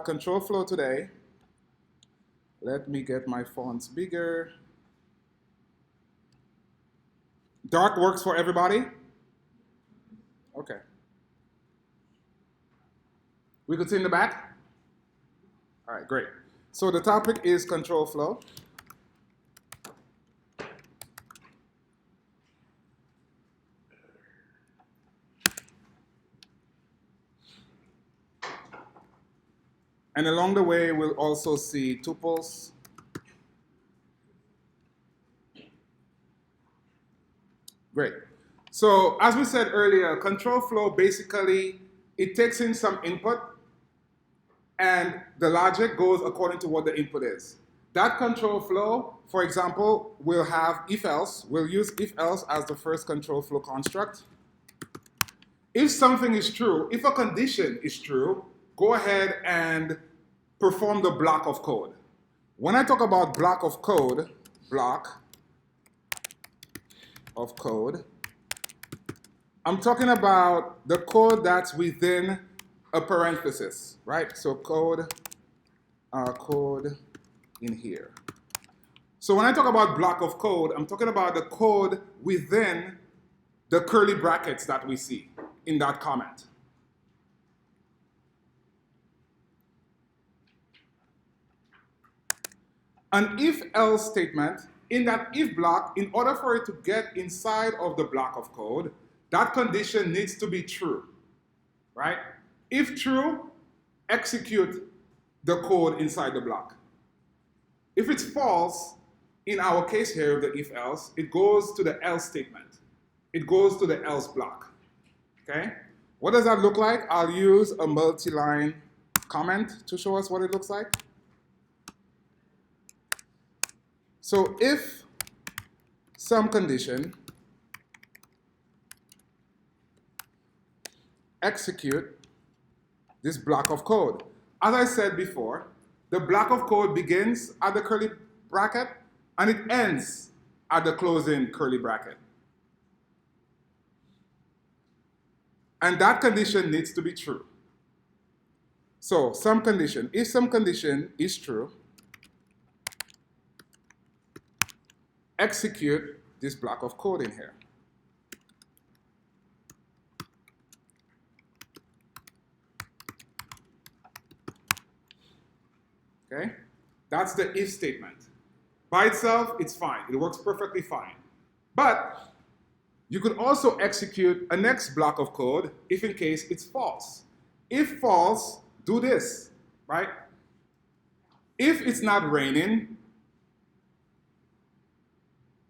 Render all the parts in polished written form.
Control flow today. Let me get my fonts bigger. Dark works for everybody? Okay. We could see in the back? All right, great. So the topic is control flow. And along the way, we'll also see tuples. Great. So as we said earlier, control flow basically, it takes in some input and the logic goes according to what the input is. That control flow, for example, will have if-else. We'll use if-else as the first control flow construct. If something is true, if a condition is true, go ahead and perform the block of code. When I talk about block of code, I'm talking about the code that's within a parenthesis, right? So code in here. So when I talk about block of code, I'm talking about the code within the curly brackets that we see in that comment. An if-else statement, in that if block, in order for it to get inside of the block of code, that condition needs to be true, right? If true, execute the code inside the block. If it's false, in our case here of the if-else, it goes to the else statement. It goes to the else block, okay? What does that look like? I'll use a multi-line comment to show us what it looks like. So if some condition, execute this block of code. As I said before, the block of code begins at the curly bracket and it ends at the closing curly bracket. And that condition needs to be true. So some condition, if some condition is true, execute this block of code in here. Okay? That's the if statement. By itself, it's fine. It works perfectly fine. But you could also execute a next block of code if in case it's false. If false, do this, right? If it's not raining,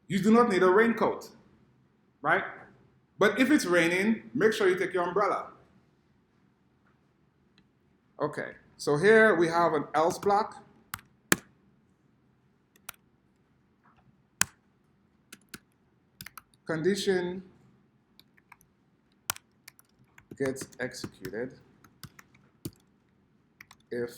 you do not need a raincoat, right? But if it's raining, make sure you take your umbrella. Okay, so here we have an else block. Condition gets executed if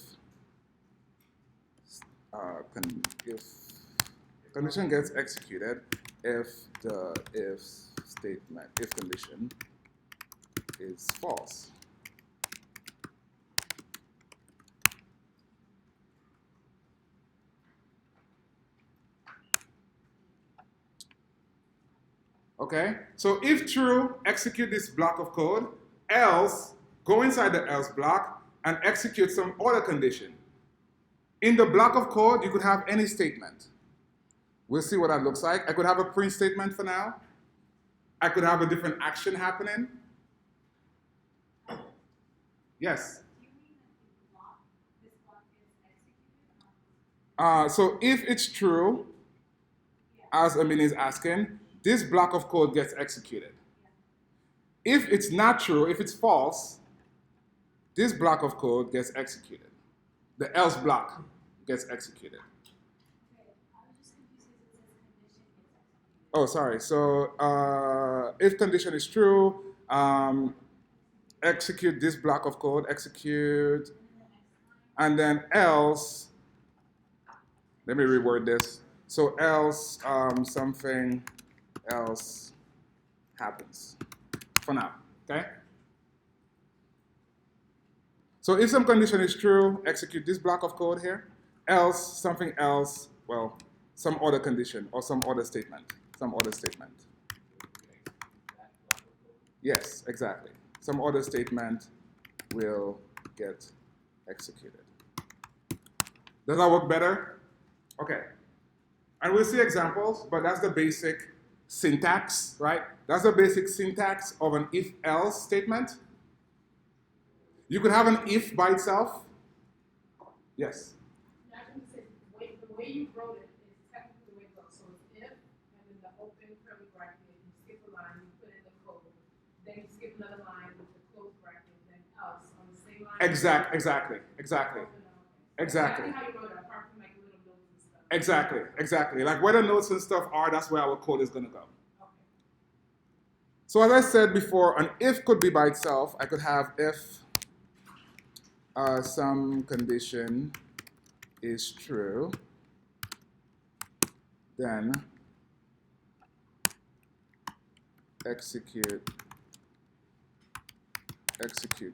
condition gets executed if the if statement, if condition is false. Okay, so if true, execute this block of code, else, go inside the else block and execute some other condition. In the block of code, you could have any statement. We'll see what that looks like. I could have a print statement for now. I could have a different action happening. Yes? So if it's true, as Amin is asking, this block of code gets executed. If it's not true, if it's false, this block of code gets executed. The else block gets executed. Oh, sorry. So if condition is true, execute this block of code, execute, and then else, let me reword this. So else something else happens for now, okay? So if some condition is true, execute this block of code here. Else, something else, well, some other condition or some other statement. Some other statement. Yes, exactly. Some other statement will get executed. Does that work better? Okay. And we'll see examples, but that's the basic syntax, right? That's the basic syntax of an if-else statement. You could have an if by itself. Yes? I can say the way you wrote it is technically the way it goes. So it's if, and then the open curly bracket, you skip a line, you put in the code. Then you skip another line with the close bracket, then else on the same line. Exactly. Exactly how you wrote it, apart from like little notes and stuff. Exactly. Like where the notes and stuff are, that's where our code is going to go. Okay. So as I said before, an if could be by itself. I could have if some condition is true, then execute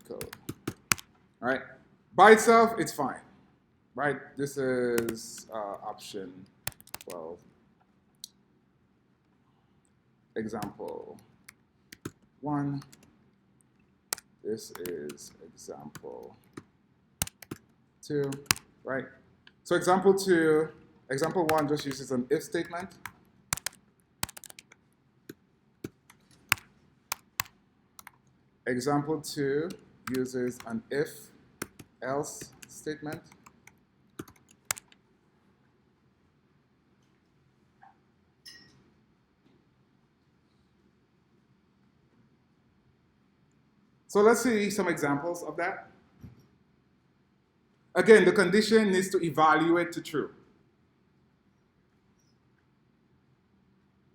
code. All right? By itself, it's fine. Right? This is option 12. Example 1. This is example 2, right? So example 1 just uses an if statement. Example 2 uses an if-else statement. So let's see some examples of that. Again, the condition needs to evaluate to true.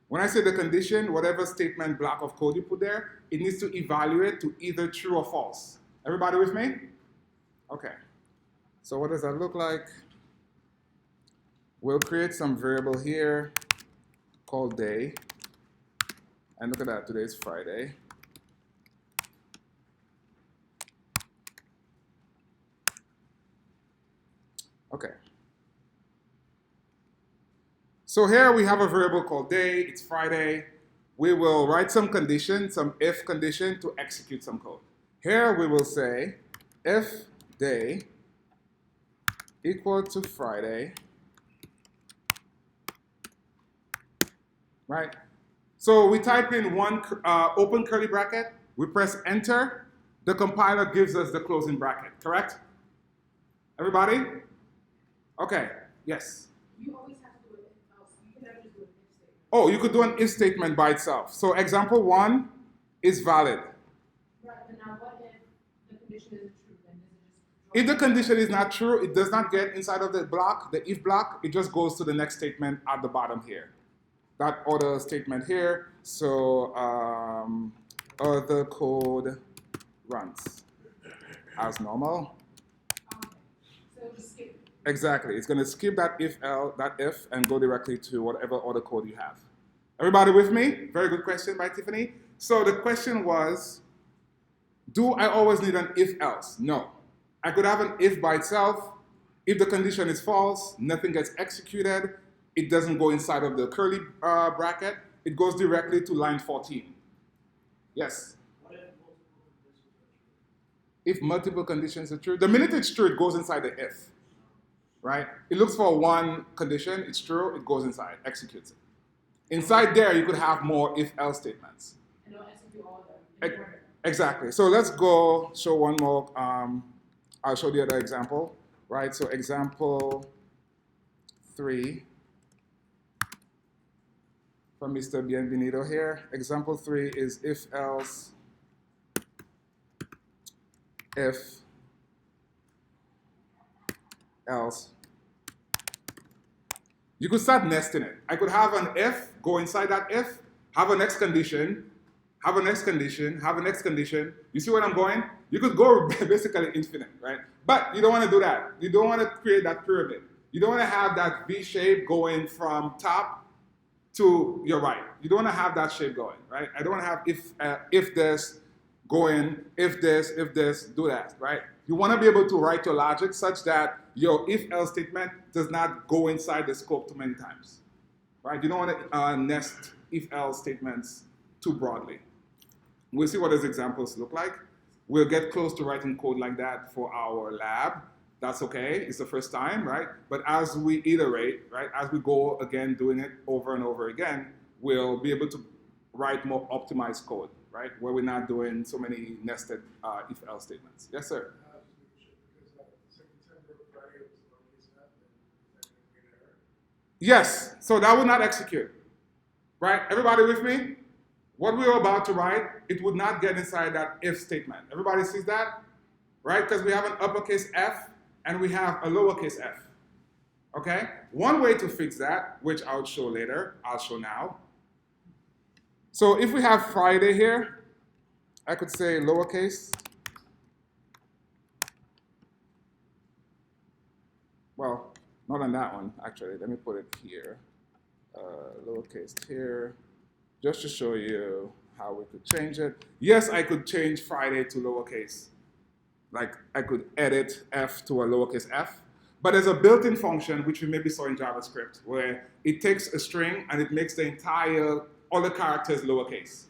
When I say the condition, whatever statement block of code you put there, it needs to evaluate to either true or false. Everybody with me? Okay. So what does that look like? We'll create some variable here called day. And look at that, today is Friday. Okay. So here we have a variable called day. It's Friday. We will write some condition, some if condition to execute some code. Here we will say if day equal to Friday, right? So we type in one open curly bracket. We press enter. The compiler gives us the closing bracket, correct? Everybody? Okay, yes. You always have to do it else. You can never just do an if statement. Oh, you could do an if statement by itself. So example 1 is valid. Right, but now what if the condition isn't true? Then does it just If the condition is not true, it does not get inside of the block, the if block, it just goes to the next statement at the bottom here. That other statement here, so other code runs as normal. So just skip it. Exactly. It's going to skip that if, and go directly to whatever other code you have. Everybody with me? Very good question by Tiffany. So the question was, do I always need an if-else? No. I could have an if by itself. If the condition is false, nothing gets executed. It doesn't go inside of the curly bracket. It goes directly to line 14. Yes? If multiple conditions are true, the minute it's true, it goes inside the if. Right? It looks for one condition, it's true, it goes inside, executes it. Inside there, you could have more if-else statements. And it'll execute all of them. Exactly. So let's go show one more. I'll show the other example. Right? So example 3 from Mr. Bienvenido here. Example 3 is if-else, if, else. You could start nesting it. I could have an if, go inside that if, have a next condition, have a next condition, have a next condition. You see where I'm going? You could go basically infinite, right? But you don't want to do that. You don't want to create that pyramid. You don't want to have that V shape going from top to your right. You don't want to have that shape going, right? I don't want to have if this, go in, if this, do that, right? You want to be able to write your logic such that your if-else statement does not go inside the scope too many times, right? You don't want to nest if-else statements too broadly. We'll see what those examples look like. We'll get close to writing code like that for our lab. That's okay, it's the first time, right? But as we iterate, right, as we go again doing it over and over again, we'll be able to write more optimized code, right? Where we're not doing so many nested if-else statements. Yes, sir? Yes, so that would not execute, right? Everybody with me? What we are about to write, it would not get inside that if statement. Everybody sees that? Right? Because we have an uppercase F and we have a lowercase f. Okay? One way to fix that, which I'll show later, I'll show now. So if we have Friday here, I could say lowercase. Well, not on that one, actually. Let me put it here. Lowercase here, just to show you how we could change it. Yes, I could change Friday to lowercase. Like I could edit f to a lowercase f. But there's a built-in function, which we maybe saw in JavaScript, where it takes a string and it makes the entire, all the characters lowercase,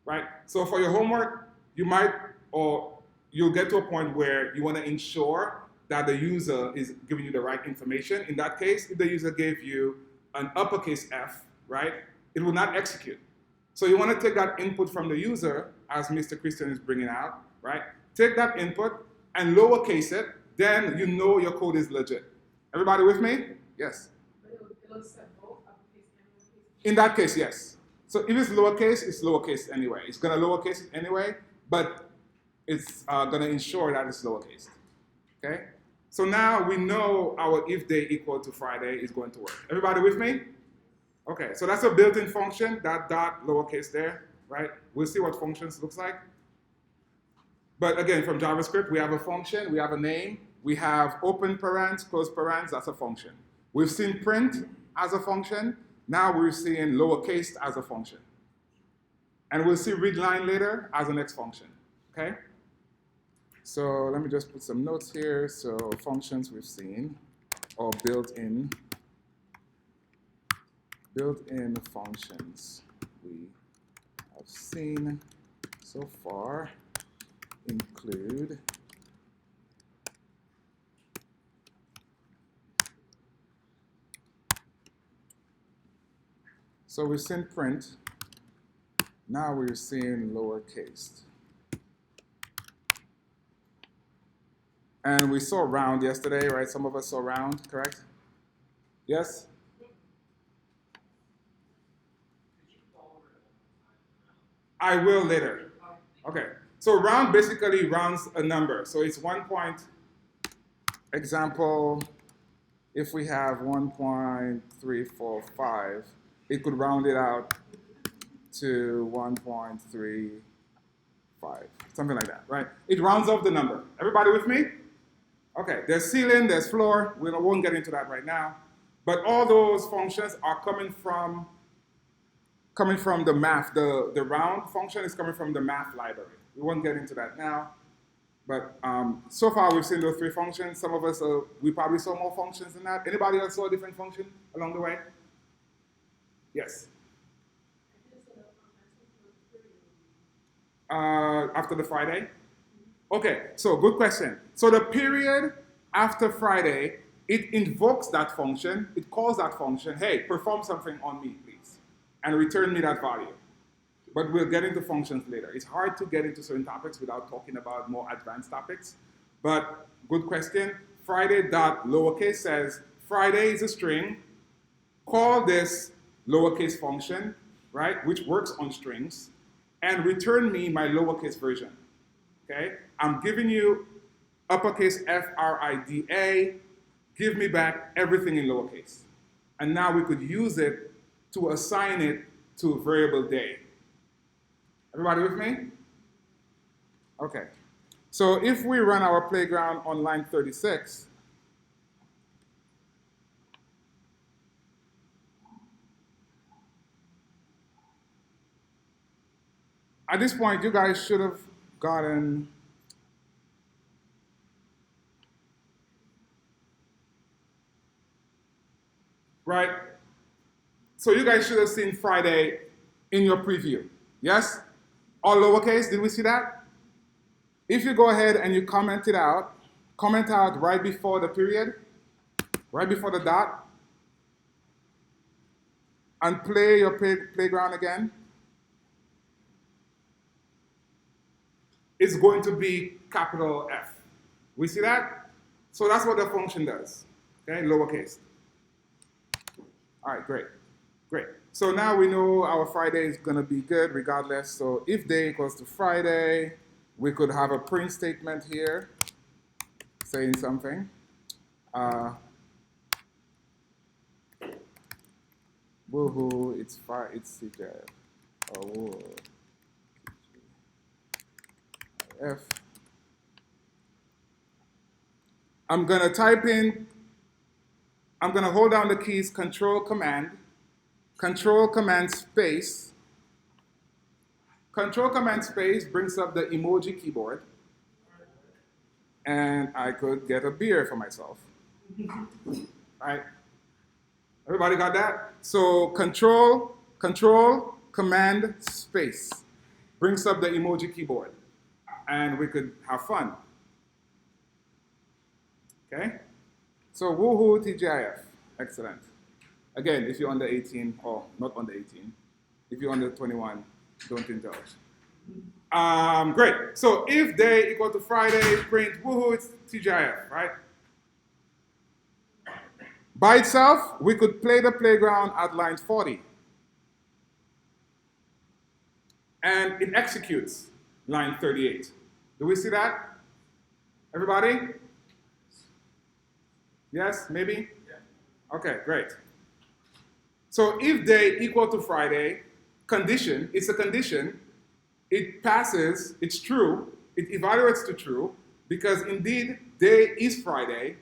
right? So for your homework, you might, or you'll get to a point where you want to ensure that the user is giving you the right information. In that case, if the user gave you an uppercase F, right, it will not execute. So you want to take that input from the user, as Mr. Christian is bringing out, right? Take that input and lowercase it, then you know your code is legit. Everybody with me? Yes. But it'll set both uppercase and lowercase. In that case, yes. So if it's lowercase anyway. It's going to lowercase it anyway, but it's going to ensure that it's lowercase. Okay? So now we know our if day equal to Friday is going to work. Everybody with me? Okay, so that's a built-in function, that dot lowercase there, right? We'll see what functions looks like. But again, from JavaScript, we have a function, we have a name, we have open parens, close parens, that's a function. We've seen print as a function, now we're seeing lowercase as a function. And we'll see readline later as a next function, okay? So let me just put some notes here. So functions we've seen, or built-in functions we have seen so far include so we've seen print, now we're seeing lowercase. And we saw round yesterday, right? Some of us saw round, correct? Yes? I will later. Okay. So round basically rounds a number. So it's 1 point, example, if we have 1.345, it could round it out to 1.35, something like that, right? It rounds up the number. Everybody with me? Okay, there's ceiling, there's floor. We won't get into that right now. But all those functions are coming from the math. The round function is coming from the math library. We won't get into that now. But so far we've seen those three functions. Some of us, we probably saw more functions than that. Anybody else saw a different function along the way? Yes. After the Friday? Okay, so good question. So the period after Friday, it invokes that function, it calls that function, hey, perform something on me, please, and return me that value. But we'll get into functions later. It's hard to get into certain topics without talking about more advanced topics. But good question. Friday dot lowercase says, Friday is a string, call this lowercase function, right, which works on strings, and return me my lowercase version. Okay? I'm giving you uppercase Frida, give me back everything in lowercase. And now we could use it to assign it to a variable day. Everybody with me? Okay. So if we run our playground on line 36, at this point, you guys should have gotten right? So you guys should have seen Friday in your preview. Yes? All lowercase, did we see that? If you go ahead and you comment out right before the period, right before the dot, and play your playground again, it's going to be capital F. We see that? So that's what the function does. Okay, lowercase. All right, great. Great. So now we know our Friday is going to be good regardless. So if day equals to Friday, we could have a print statement here saying something. Woohoo, it's CJ. Oh, F. I'm going to hold down the keys Control Command Space. Control Command Space brings up the emoji keyboard. And I could get a beer for myself. Right? Everybody got that? So Control Command Space brings up the emoji keyboard. And we could have fun. Okay? So woohoo TGIF. Excellent. Again, if you're under 18, or not under 18, if you're under 21, don't indulge. Great. So if day equal to Friday, print woohoo, it's TGIF, right? By itself, we could play the playground at line 40. And it executes line 38. Do we see that? Everybody? Yes, maybe? Yeah. Okay, great. So if day equal to Friday, condition, it's a condition, it passes, it's true, it evaluates to true, because indeed day is Friday.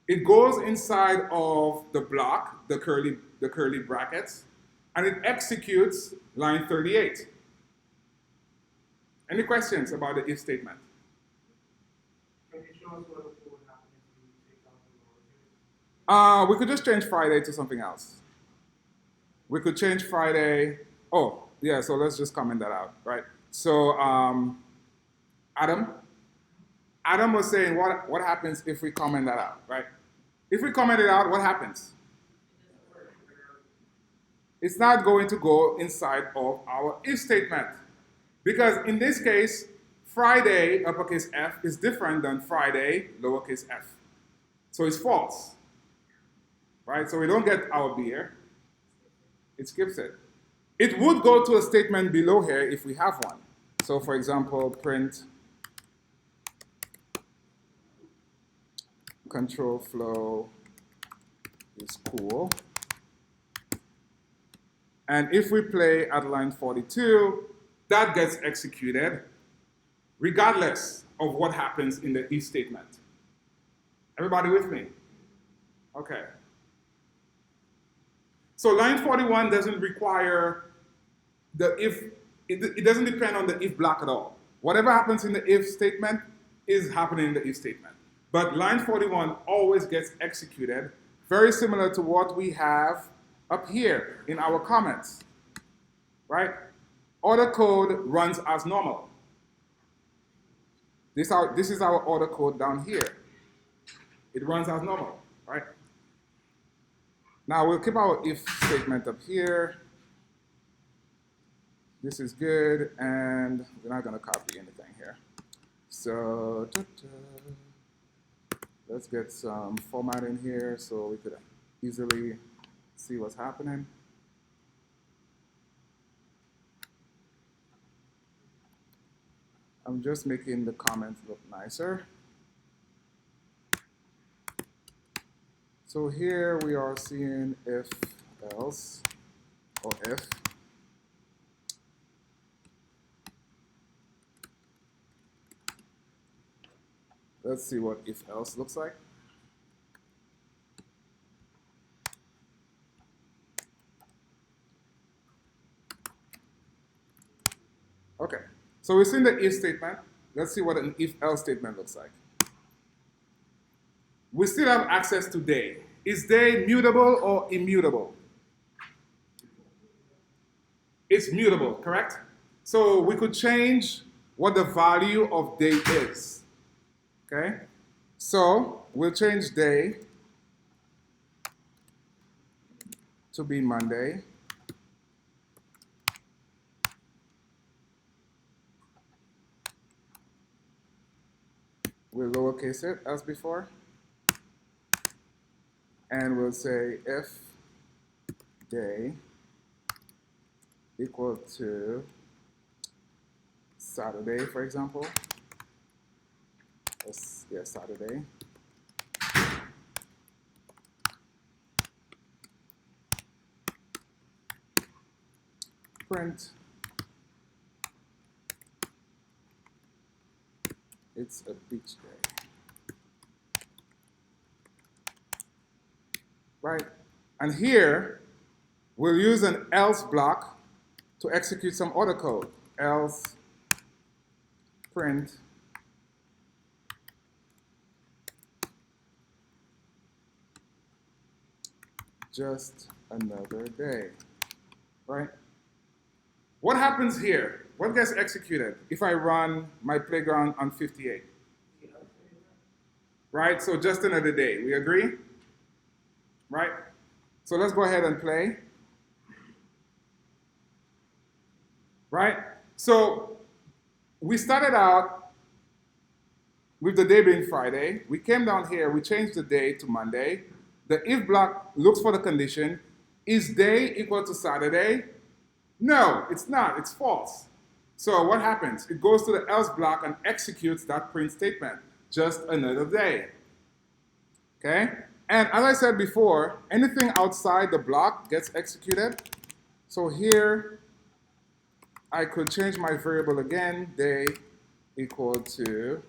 It goes inside of the block, the curly brackets, and it executes line 38. Any questions about the if statement? Can you show us what would happen if we take out the lowercase? We could just change Friday to something else. We could change Friday. Oh, yeah, so let's just comment that out, right? So Adam was saying what happens if we comment that out, right? If we comment it out, what happens? It's not going to go inside of our if statement. Because in this case, Friday, uppercase F, is different than Friday, lowercase f. So it's false, right? So we don't get our beer. It skips it. It would go to a statement below here if we have one. So for example, print control flow is cool. And if we play at line 42, that gets executed regardless of what happens in the if statement. Everybody with me? Okay. So line 41 doesn't require the if, it doesn't depend on the if block at all. Whatever happens in the if statement is happening in the if statement. But line 41 always gets executed, very similar to what we have up here in our comments, right? Order code runs as normal. This is our order code down here. It runs as normal, right? Now we'll keep our if statement up here. This is good, and we're not going to copy anything here. So let's get some format in here so we could easily see what's happening. I'm just making the comments look nicer. So here we are seeing if, else, or if. Let's see what if else looks like. Okay, So we've seen the if statement. Let's see what an if-else statement looks like. We still have access to day. Is day mutable or immutable? It's mutable, correct? So we could change what the value of day is. Okay? So we'll change day to be Monday. We'll lowercase it as before. And we'll say if day equal to Saturday, for example. Yes, Saturday. Print. It's a beach day. Right? And here, we'll use an else block to execute some other code. Else print just another day. Right? What happens here? What gets executed if I run my playground on 58? Right? So just another day. We agree? Right? So let's go ahead and play. Right? So we started out with the day being Friday. We came down here, we changed the day to Monday. The if block looks for the condition. Is day equal to Saturday? No, it's not. It's false. So what happens? It goes to the else block and executes that print statement. Just another day. Okay? And as I said before, anything outside the block gets executed. So here, I could change my variable again, day equal to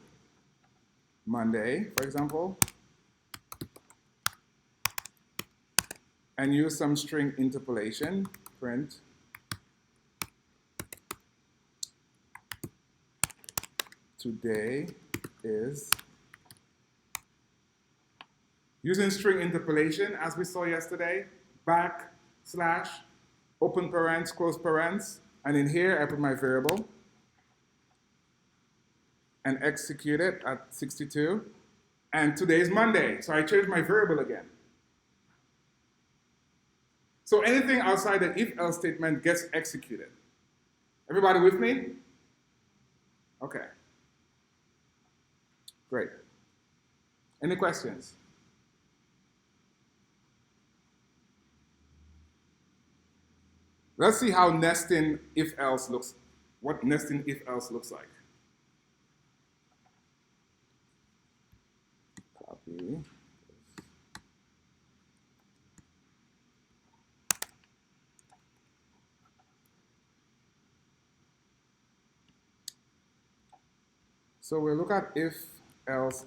Monday, for example, and use some string interpolation, print today is, using string interpolation, as we saw yesterday, backslash, open parens, close parens, and in here I put my variable and execute it at 62. And today is Monday, so I change my variable again. So anything outside the if-else statement gets executed. Everybody with me? Okay. Great. Any questions? Let's see how nesting if-else looks, what nesting if-else looks like. Copy. So we'll look at if, else,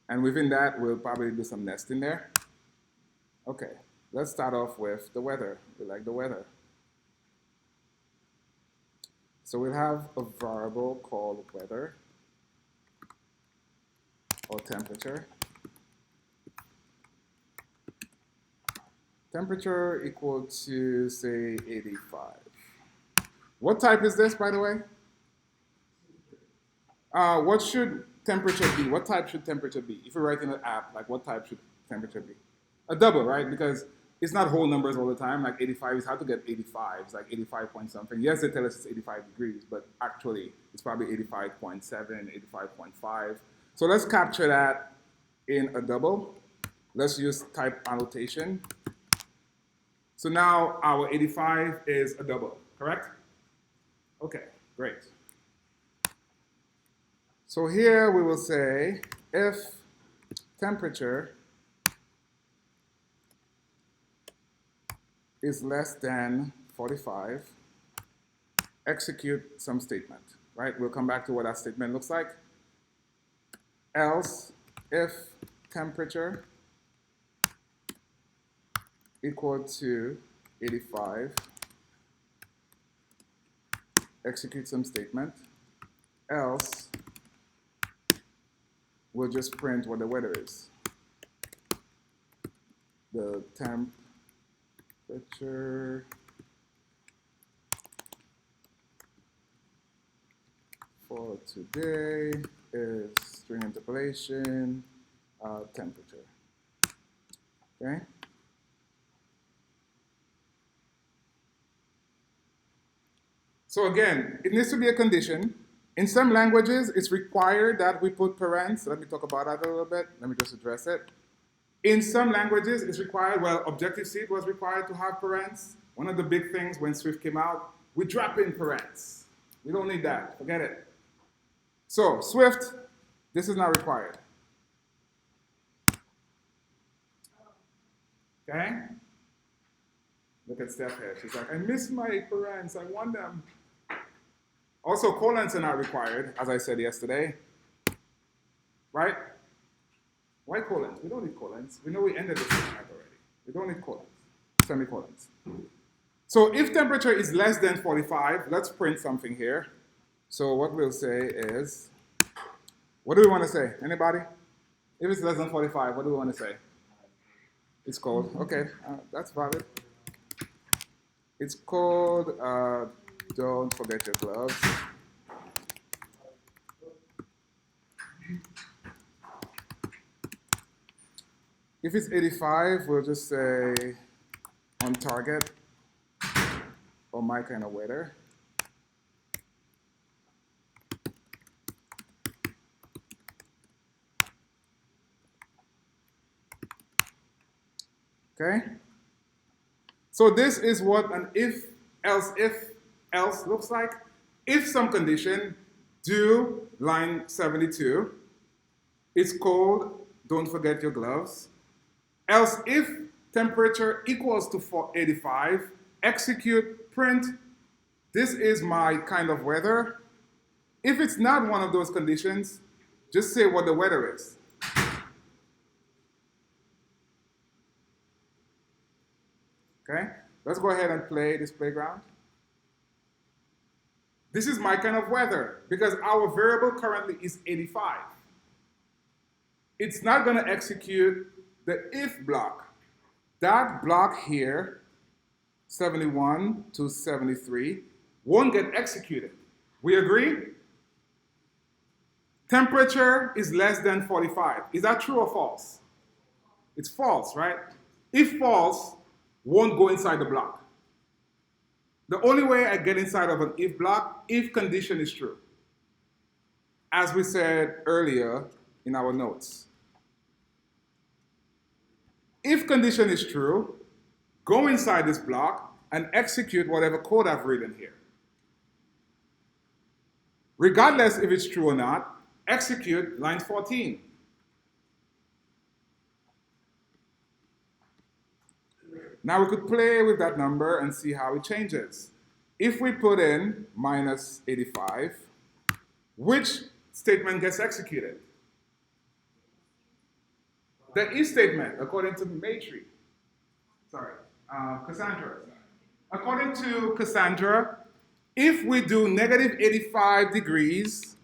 and within that, we'll probably do some nesting there. Okay, let's start off with the weather. We like the weather. So we'll have a variable called weather or temperature. Temperature equal to, say, 85. What type is this, by the way? What should temperature be? What type should temperature be? If you're writing an app, like what type should temperature be? A double, right? Because it's not whole numbers all the time. Like 85 is hard to get 85. It's like 85 point something. Yes, they tell us it's 85 degrees, but actually it's probably 85.7, 85.5. So let's capture that in a double. Let's use type annotation. So now our 85 is a double, correct? Okay, great. So here we will say if temperature is less than 45, execute some statement, right? We'll come back to what that statement looks like. Else, if temperature equal to 85, execute some statement. Else, we'll just print what the weather is. The temperature for today is string interpolation, temperature. Okay? So again, it needs to be a condition. In some languages, it's required that we put parens. Let me talk about that a little bit. Let me just address it. In some languages, it's required. Well, Objective-C was required to have parens. One of the big things when Swift came out, we drop in parens. We don't need that. Forget it. So, Swift, this is not required. Okay? Look at Steph here. She's like, I miss my parents. I want them. Also, colons are not required, as I said yesterday. Right? Why colons? We don't need colons. We know we ended this statement already. We don't need colons, semicolons. So if temperature is less than 45, let's print something here. So what we'll say is, what do we want to say? Anybody? If it's less than 45, what do we want to say? It's cold. Okay, that's valid. It's cold. Don't forget your gloves. If it's 85, we'll just say on target or my kind of weather. Okay? So this is what an if else looks like. If some condition, do line 72. It's cold, don't forget your gloves. Else if temperature equals to 85, execute, print, this is my kind of weather. If it's not one of those conditions, just say what the weather is. Okay, let's go ahead and play this playground. This is my kind of weather because our variable currently is 85. It's not going to execute the if block. That block here, 71 to 73, won't get executed. We agree? Temperature is less than 45. Is that true or false? It's false, right? If false, won't go inside the block. The only way I get inside of an if block, if condition is true. As we said earlier in our notes. If condition is true, go inside this block and execute whatever code I've written here. Regardless if it's true or not, execute line 14. Now we could play with that number and see how it changes. If we put in minus 85, which statement gets executed? The if statement, according to Cassandra. According to Cassandra, if we do negative 85 degrees,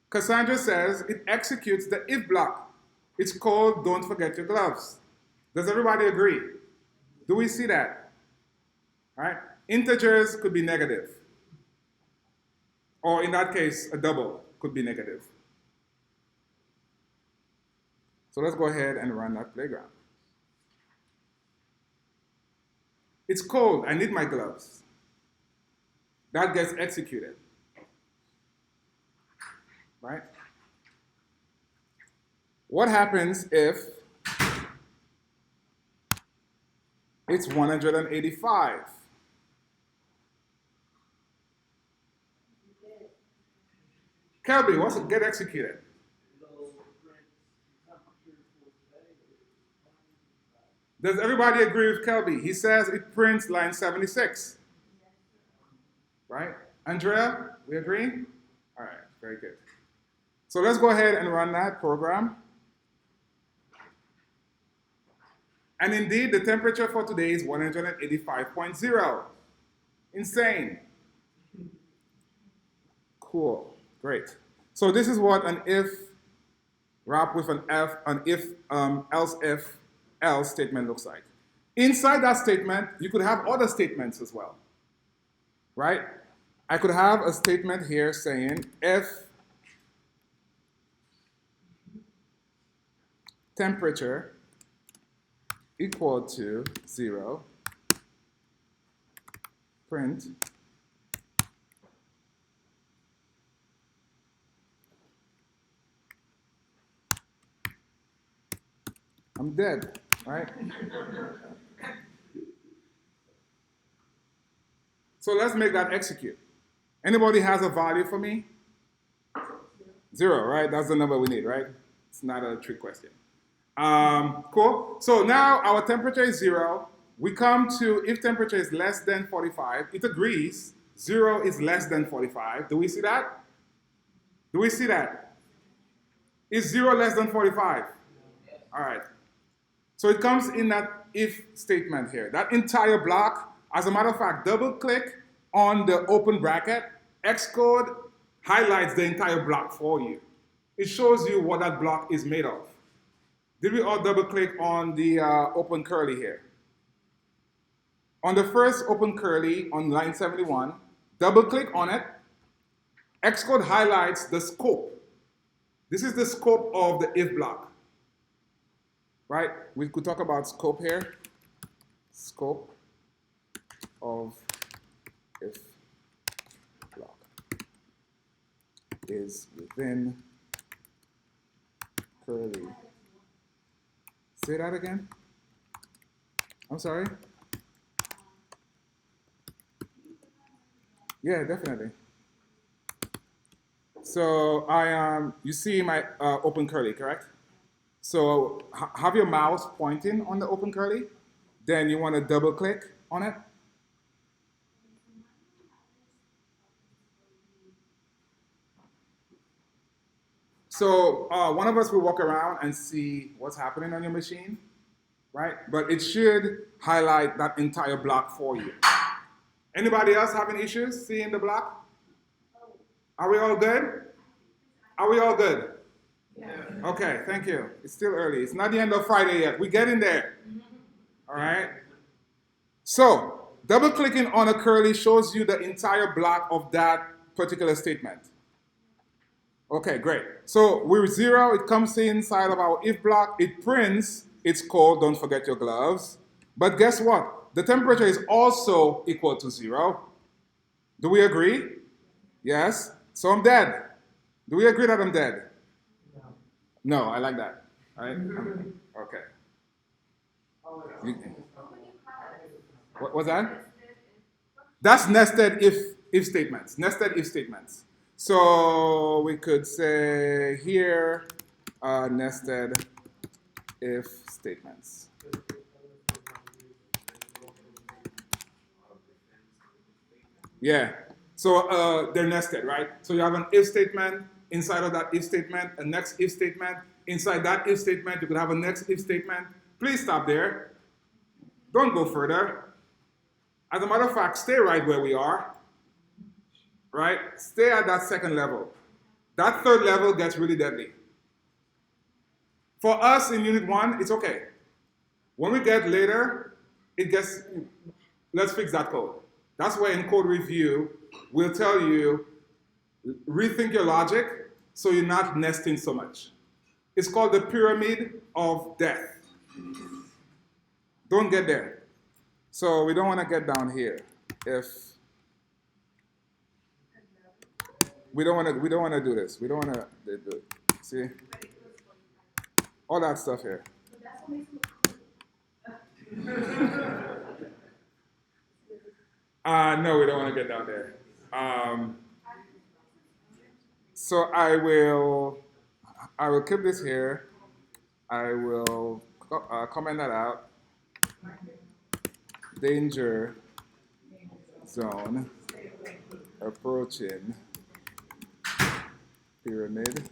Cassandra says it executes the if block. It's called don't forget your gloves. Does everybody agree? Do we see that? All right? Integers could be negative. Or in that case, a double could be negative. So let's go ahead and run that playground. It's cold, I need my gloves. That gets executed. Right? What happens if it's 185? Kelby, what's it get executed? Does everybody agree with Kelby? He says it prints line 76. Right? Andrea, we agree? All right, very good. So let's go ahead and run that program. And indeed, the temperature for today is 185.0. Insane. Cool. Great. So this is what an if wrapped with an if, else statement looks like. Inside that statement, you could have other statements as well, right? I could have a statement here saying if temperature equal to 0, print I'm dead, right? So let's make that execute. Anybody has a value for me? 0, right? That's the number we need, right? It's not a trick question. Cool. So now our temperature is 0. We come to if temperature is less than 45. It agrees 0 is less than 45. Do we see that? Do we see that? Is 0 less than 45? All right. So it comes in that if statement here. That entire block, as a matter of fact, double click on the open bracket. Xcode highlights the entire block for you. It shows you what that block is made of. Did we all double click on the open curly here? On the first open curly on line 71, double click on it. Xcode highlights the scope. This is the scope of the if block. Right? We could talk about scope here. Scope of if block is within curly. Say that again. I'm sorry. Yeah, definitely. So you see my open curly, correct? So have your mouse pointing on the open curly. Then you want to double click on it. So one of us will walk around and see what's happening on your machine, right? But it should highlight that entire block for you. Anybody else having issues seeing the block? Are we all good? Are we all good? Yeah. Okay, thank you. It's still early. It's not the end of Friday yet. We're getting there. All right? So, double clicking on a curly shows you the entire block of that particular statement. Okay, great. So, we're 0. It comes inside of our if block. It prints. It's cold. Don't forget your gloves. But guess what? The temperature is also equal to 0. Do we agree? Yes. So I'm dead. Do we agree that I'm dead? No, I like that. All right? Okay. What was that? That's nested if statements. Nested if statements. So we could say here, nested if statements. Yeah. So they're nested, right? So you have an if statement. Inside of that if statement, a next if statement. Inside that if statement, you could have a next if statement. Please stop there. Don't go further. As a matter of fact, stay right where we are. Right? Stay at that second level. That third level gets really deadly. For us in Unit 1, it's okay. When we get later, it gets, let's fix that code. That's where in code review, we'll tell you, rethink your logic so you're not nesting so much. It's called the pyramid of death. Don't get there. So we don't want to get down here. If we don't want to do this. We don't want to do it. See? All that stuff here. No, we don't want to get down there. So I will keep this here. I will comment that out. Danger zone approaching pyramid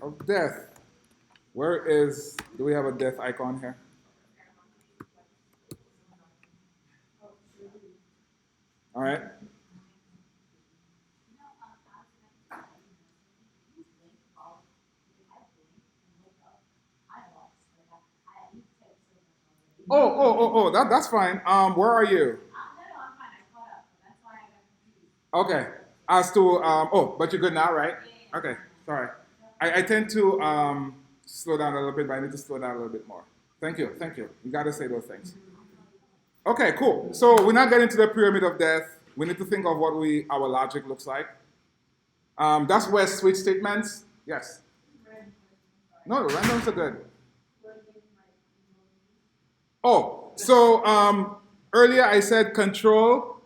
of death. Do we have a death icon here? All right. That's fine. Where are you? Okay. As to but you're good now, right? Okay. Sorry. I tend to slow down a little bit, but I need to slow down a little bit more. Thank you. Thank you. You got to say those things. Okay, cool. So we're not getting to the pyramid of death. We need to think of what our logic looks like. That's where switch statements. Yes. No, the randoms are good. Oh, so earlier I said control,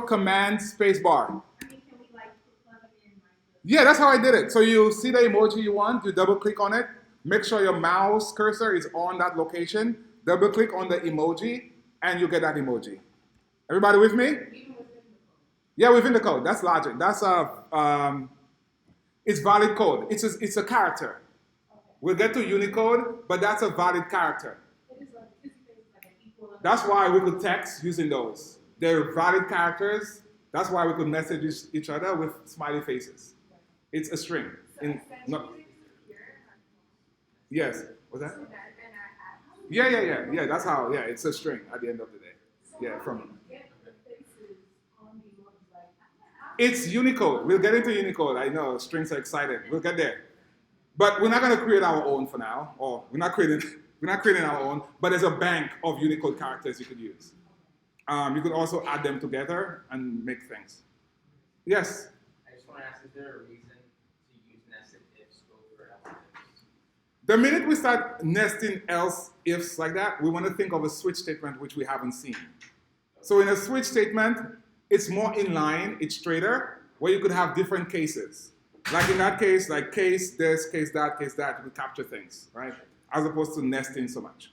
command, space bar. Yeah, that's how I did it. So you see the emoji you want, you double click on it, make sure your mouse cursor is on that location, double click on the emoji, and you get that emoji. Everybody with me? Yeah, within the code. That's logic. That's it's valid code. It's a character. We'll get to Unicode, but that's a valid character. That's why we could text using those. They're valid characters. That's why we could message each other with smiley faces. It's a string. Yes. What's that? Yeah. That's how. Yeah, it's a string at the end of the day. Yeah, from. It's Unicode. We'll get into Unicode. I know strings are excited. We'll get there. But we're not going to create our own for now. Or we're not creating our own. But there's a bank of Unicode characters you could use. You could also add them together and make things. Yes. I just want to ask: is there a reason to use nested ifs over else ifs? The minute we start nesting else ifs like that, we want to think of a switch statement which we haven't seen. So in a switch statement, it's more in line, it's straighter, where you could have different cases. Like in that case, like case this, case that, you could capture things, right? As opposed to nesting so much.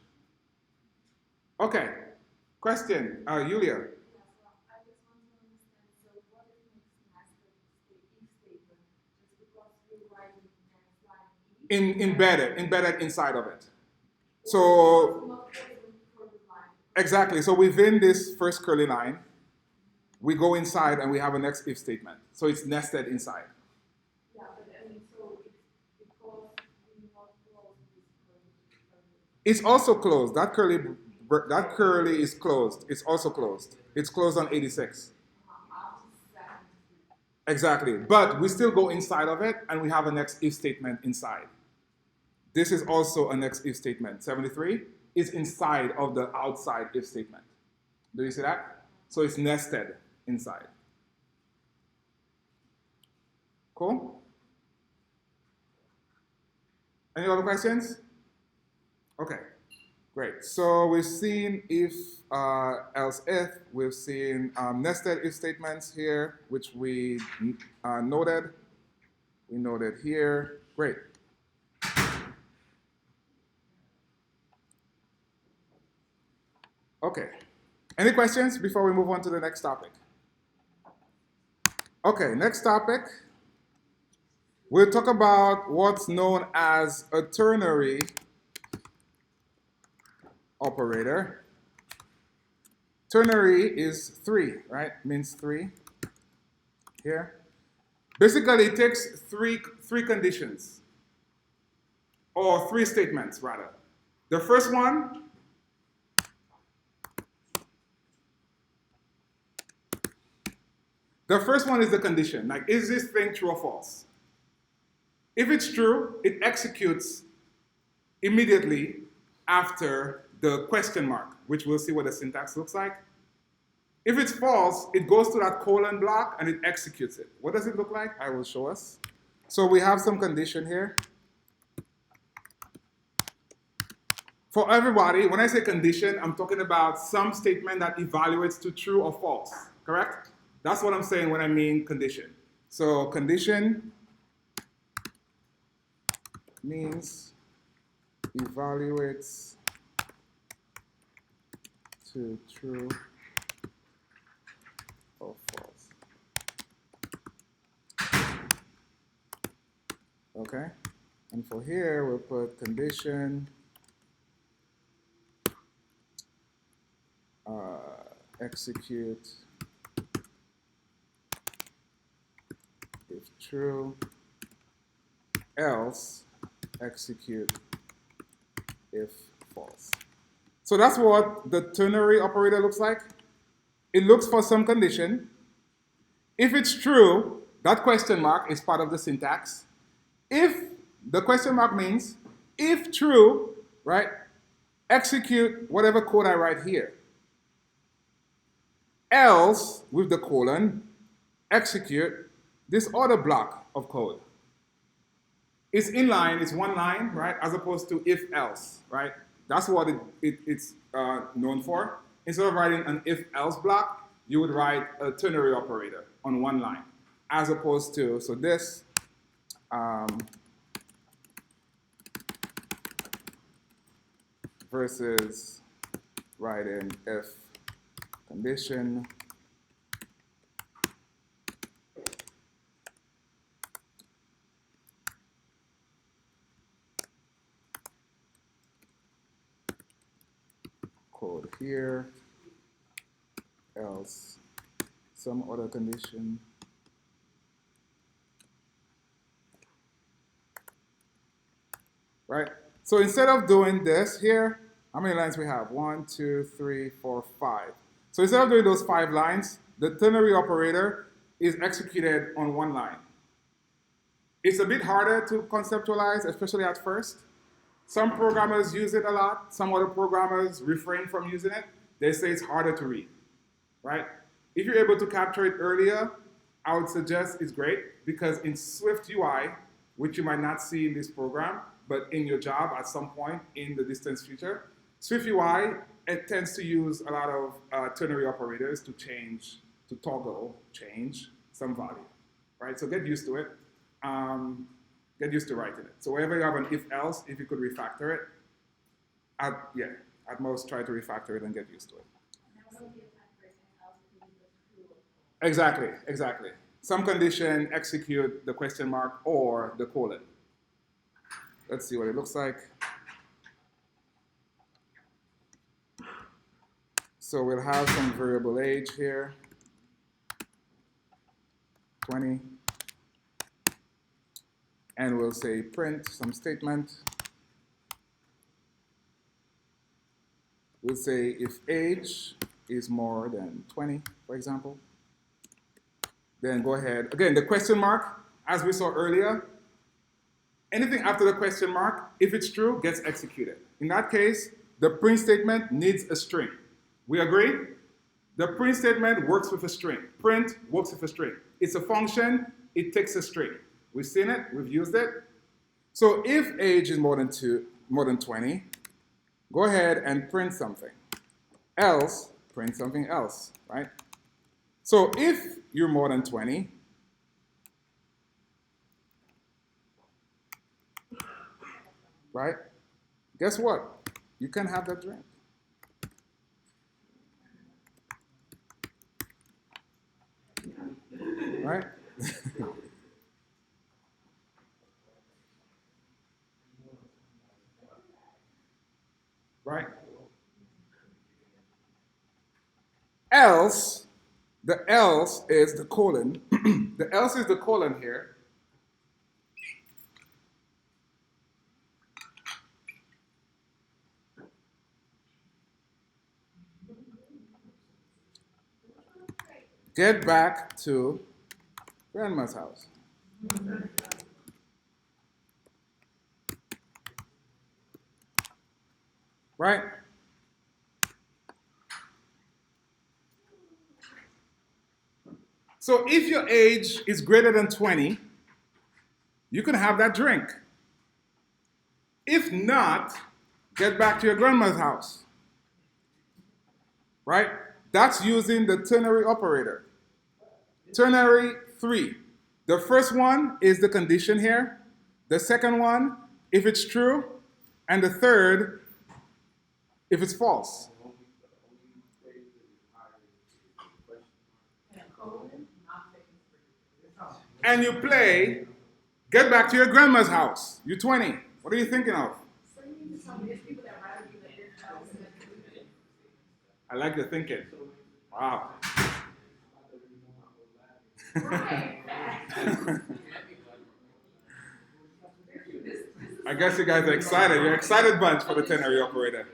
Okay. Question, Yulia. Embedded inside of it. So exactly. So within this first curly line, we go inside and we have a next if statement. So it's nested inside. It's also closed. That curly is closed. It's also closed. It's closed on 86. Exactly. But we still go inside of it and we have a next if statement inside. This is also a next if statement. 73 is inside of the outside if statement. Do you see that? So it's nested inside. Cool? Any other questions? Okay, great. So we've seen if, else if. We've seen nested if statements here, which we noted. We noted here. Great. Okay. Any questions before we move on to the next topic? Okay, next topic. We'll talk about what's known as a ternary operator. Ternary is 3, right? Means 3 here. Basically, it takes three conditions, or 3 statements, rather. The first one is the condition. Like, is this thing true or false? If it's true, it executes immediately after the question mark, which we'll see what the syntax looks like. If it's false, it goes to that colon block and it executes it. What does it look like? I will show us. So we have some condition here. For everybody, when I say condition, I'm talking about some statement that evaluates to true or false, correct? That's what I'm saying when I mean condition. So condition means evaluates to true or false. Okay? And for here, we'll put condition execute true, else execute if false. So that's what the ternary operator looks like. It looks for some condition. If it's true, that question mark is part of the syntax. If the question mark means if true, right, execute whatever code I write here. Else, with the colon, execute this other block of code. It's inline, it's one line, right, as opposed to if else, right? That's what it's known for. Instead of writing an if else block, you would write a ternary operator on one line, as opposed to, so this, versus writing if condition code here, else some other condition. Right? So instead of doing this here, how many lines we have? 1, 2, 3, 4, 5. So instead of doing those 5 lines, the ternary operator is executed on one line. It's a bit harder to conceptualize, especially at first. Some programmers use it a lot. Some other programmers refrain from using it. They say it's harder to read, right? If you're able to capture it earlier, I would suggest it's great because in Swift UI, which you might not see in this program, but in your job at some point in the distant future, Swift UI, it tends to use a lot of ternary operators to change some value, right? So get used to it. Get used to writing it. So wherever you have an if-else, if you could refactor it, at most try to refactor it and get used to it. Exactly. Some condition, execute the question mark or the colon. Let's see what it looks like. So we'll have some variable age here, 20. And we'll say print some statement. We'll say if age is more than 20, for example. Then go ahead. Again, the question mark, as we saw earlier, anything after the question mark, if it's true, gets executed. In that case, the print statement needs a string. We agree? The print statement works with a string. Print works with a string. It's a function, it takes a string. We've seen it, we've used it. So if age is more than 20, go ahead and print something. Else, print something else, right? So if you're more than 20, right? Guess what? You can have that drink. Right? Right? Else, the else is the colon. The else is the colon here. Get back to grandma's house. Right? So if your age is greater than 20, you can have that drink. If not, get back to your grandma's house. Right? That's using the ternary operator. Ternary 3. The first one is the condition here. The second one, if it's true. And the third, if it's false. And you play, get back to your grandma's house. You're 20. What are you thinking of? I like the thinking. Wow. I guess you guys are excited. You're excited bunch for the Ternary Operator.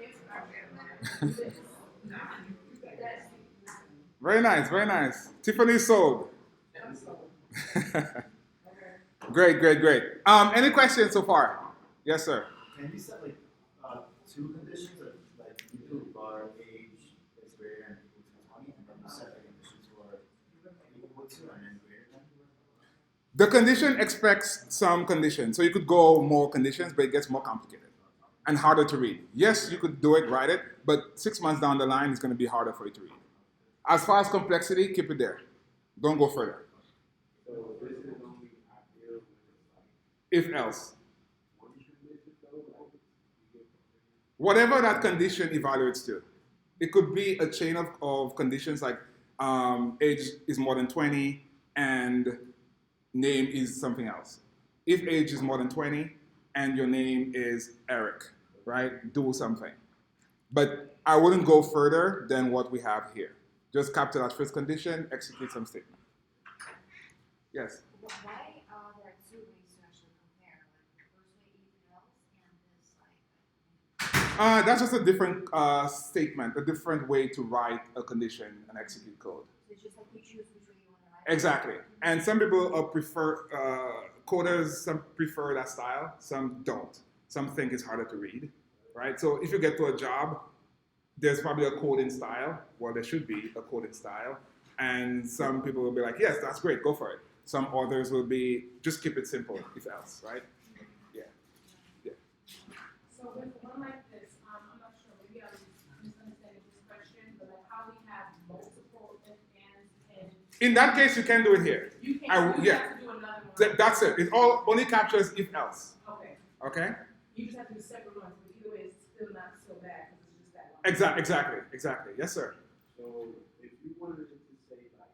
Very nice, very nice. Tiffany sold. Great, great, great. Any questions so far? Yes, sir. Can you set like two conditions of like people who are age is greater than equal to 20, and then you set the conditions who are equal to and then greater than? The condition expects some conditions. So you could go more conditions, but it gets more complicated and harder to read. Yes, you could do it, write it, but 6 months down the line, it's going to be harder for you to read. As far as complexity, keep it there. Don't go further. So this is only ideal If else. one condition though, like you get Whatever that condition evaluates to. It could be a chain of conditions like age is more than 20 and name is something else. If age is more than 20 and your name is Eric, right? Do something. But I wouldn't go further than what we have here. Just capture that first condition, execute some statement. Yes? Why are there two ways to actually compare? Like the first way if else and this like That's just a different statement, a different way to write a condition and execute code. it's just like you choose which way you want to write. Exactly. And some people prefer, coders, some prefer that style, some don't. Some think it's harder to read, right? So if you get to a job, there's probably a coding style. Well, there should be a coding style. And some people will be like, yes, that's great, go for it. Some others will be, just keep it simple, if else, right? Yeah. Yeah. So with one like this, I'm not sure, maybe I'm misunderstanding this question, but like how we have multiple if and In that case, you can do it here. you I- can't, you yeah. have to do another one. That's it. It all only captures if else. Okay, Okay? you just have to do separate ones, but either way, it's still not so bad, because it's just that one. Exactly. Yes, sir. So if you wanted it to say like,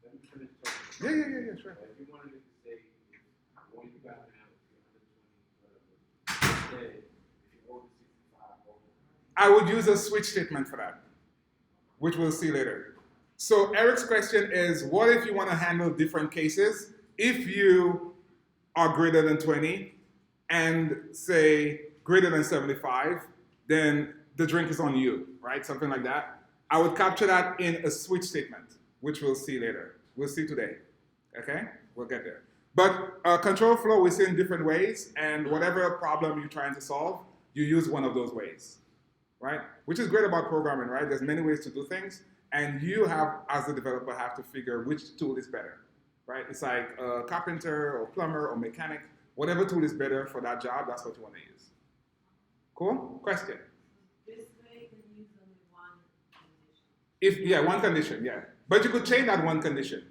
let me finish talking. Yeah, sure. If you wanted it to say, one you got now, if you're under 20, whatever. Instead, if you're over 65, over. I would use a switch statement for that, which we'll see later. So Eric's question is, what if you want to handle different cases? If you are greater than 20 and say greater than 75, then the drink is on you, right? Something like that. I would capture that in a switch statement, which we'll see later. We'll see today, okay? We'll get there. But control flow we see in different ways, and whatever problem you're trying to solve, you use one of those ways, right? Which is great about programming, right? There's many ways to do things, and you have, as the developer, have to figure which tool is better, right? It's like a carpenter or plumber or mechanic. Whatever tool is better for that job, that's what you want to use. Cool? Question? This way you can use only one condition. One condition, yeah. But you could change that one condition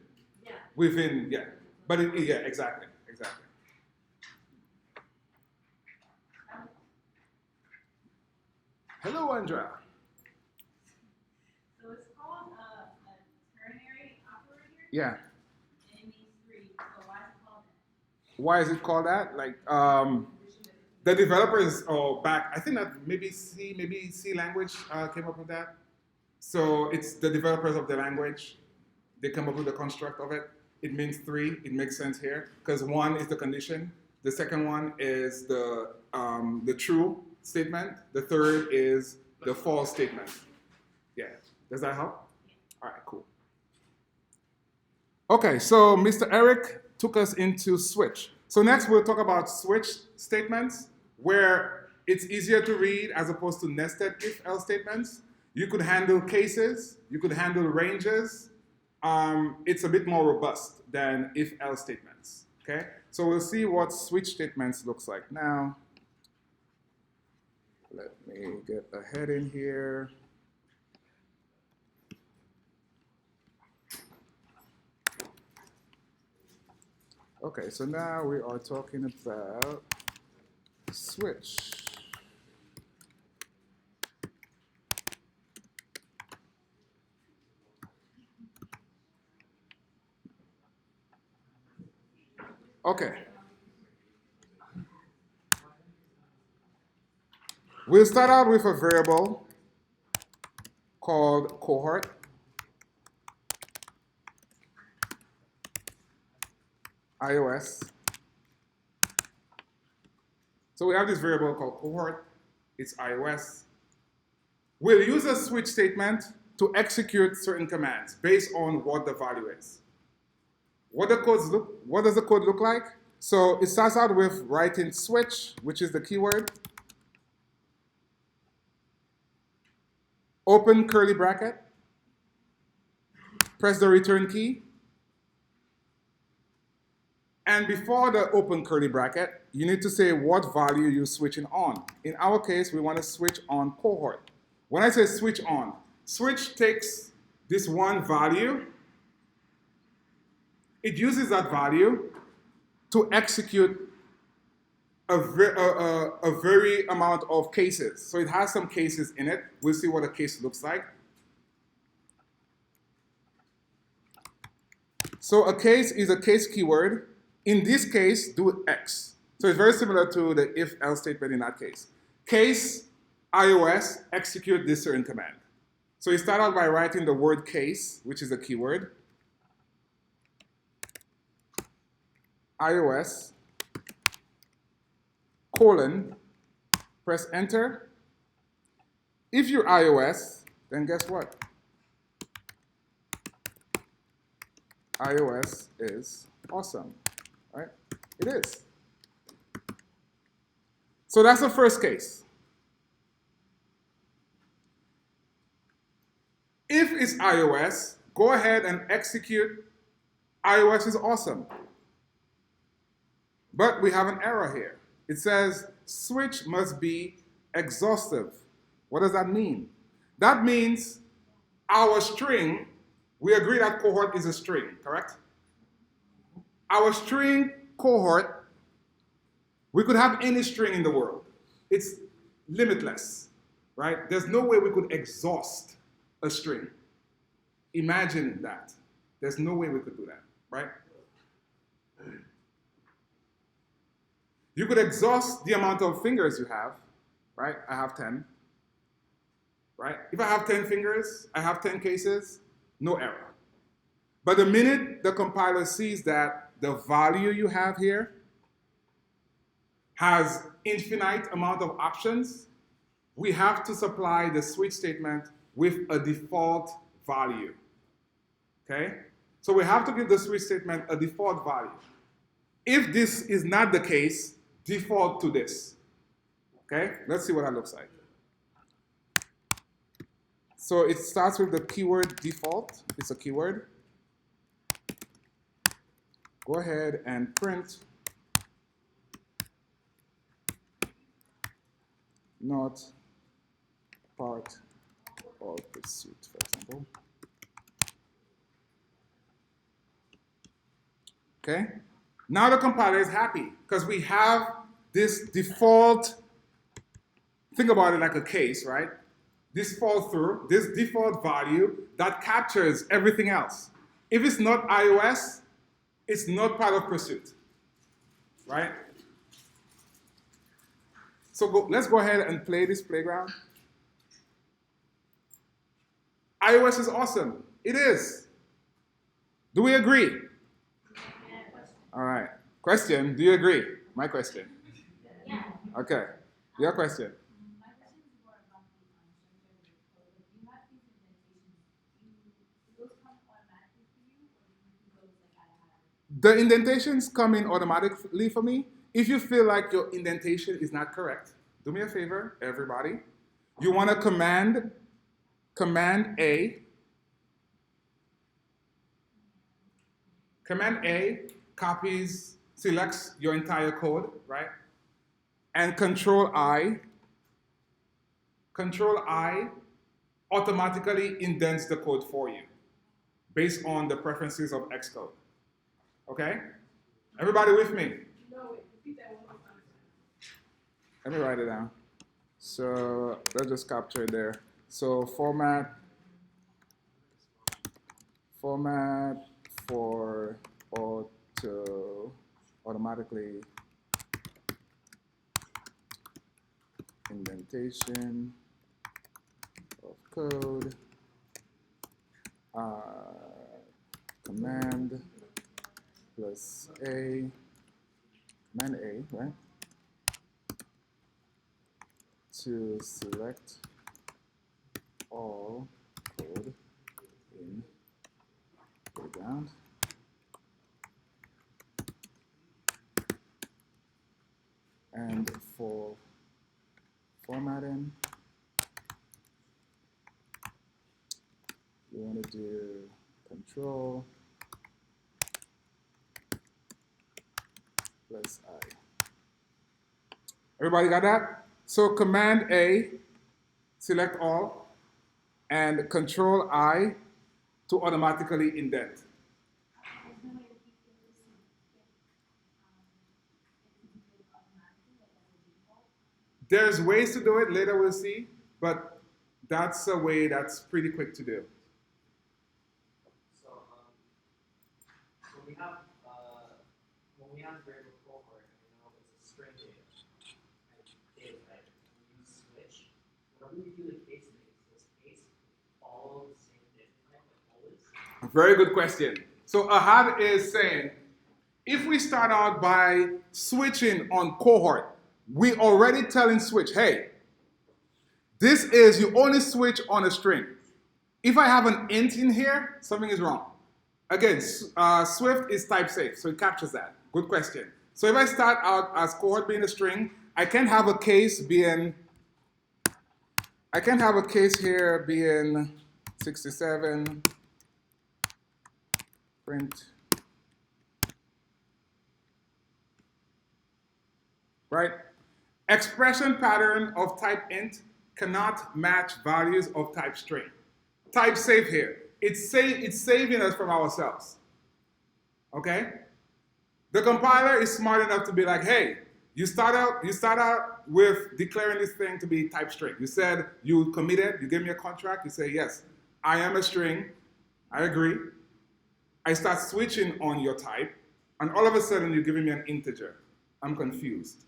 Yeah. within, yeah. But exactly. Hello, Andrea. So it's called a ternary operator. Yeah. And it means three. So why is it called that? Why is it called that? Like, the developers back, I think that maybe C language came up with that. So it's the developers of the language. They come up with the construct of it. It means three. It makes sense here because one is the condition. The second one is the true statement. The third is the false statement. Yeah. Does that help? All right, cool. Okay, so Mr. Eric took us into switch. So next we'll talk about switch statements where it's easier to read as opposed to nested if-else statements. You could handle cases. You could handle ranges. It's a bit more robust than if-else statements, okay? So we'll see what switch statements looks like now. Let me get ahead in here. Okay, so now we are talking about switch. Okay. We'll start out with a variable called cohort. iOS. So we have this variable called cohort. It's iOS. We'll use a switch statement to execute certain commands based on what the value is. What does the code look like? So it starts out with writing switch, which is the keyword. Open curly bracket. Press the return key. And before the open curly bracket, you need to say what value you're switching on. In our case, we want to switch on cohort. When I say switch on, switch takes this one value. It uses that value to execute a very amount of cases. So it has some cases in it. We'll see what a case looks like. So a case is a case keyword. In this case, do X. So it's very similar to the if-else statement in that case. Case iOS execute this certain command. So you start out by writing the word case, which is a keyword. iOS, colon, press enter. If you're iOS, then guess what? iOS is awesome, right? It is. So that's the first case. If it's iOS, go ahead and execute iOS is awesome. But we have an error here. It says switch must be exhaustive. What does that mean? That means our string, we agree that cohort is a string, correct? Our string cohort, we could have any string in the world. It's limitless, right? There's no way we could exhaust a string. Imagine that. There's no way we could do that, right? You could exhaust the amount of fingers you have, right? I have 10, right? If I have 10 fingers, I have 10 cases, no error. But the minute the compiler sees that the value you have here has infinite amount of options, we have to supply the switch statement with a default value, okay? So we have to give the switch statement a default value. If this is not the case, default to this, okay? Let's see what that looks like. So it starts with the keyword default. It's a keyword. Go ahead and print not part of pursuit, for example. Okay? Now the compiler is happy because we have this default, think about it like a case, right? This falls through, this default value that captures everything else. If it's not iOS, it's not part of pursuit, right? So let's go ahead and play this playground. iOS is awesome. It is. Do we agree? All right. Question, do you agree? My question. Yeah. Okay. Your question. My question is more about the unstructured code. If you have these indentations, do those come automatically for you, or do you do those like out of habit? The indentations come in automatically for me. If you feel like your indentation is not correct, do me a favor, everybody. You want to Command A. Command A copies, selects your entire code, right? And Control I automatically indents the code for you based on the preferences of Xcode. Okay? Everybody with me? No, repeat that one more time. Let me write it down. So let's just capture it there. So format for automatically indentation of code, command plus A, command A, right? to select all code in background. And for formatting, you want to do control plus I. Everybody got that? So Command A, select all, and Control I to automatically indent. There's no way to keep this to get, it to do it automatically, like as a default. There's ways to do it, later we'll see, but that's a way that's pretty quick to do. So, when we have variable cohort, and we know it's a string data, and data type, and we use switch, whenever we do the case mix, does case follow the same data type like always? Very good question. So Ahad is saying, if we start out by switching on cohort, we already telling switch, hey, this is, you only switch on a string. If I have an int in here, something is wrong. Again, Swift is type safe, so it captures that. Good question. So if I start out as cohort being a string, I can have a case being, here being 67, print, right? Expression pattern of type int cannot match values of type string. Type safe here. It's saving us from ourselves. Okay? The compiler is smart enough to be like, hey, you start out with declaring this thing to be type string. You said you committed, you gave me a contract, you say, yes, I am a string, I agree. I start switching on your type, and all of a sudden you're giving me an integer. I'm confused.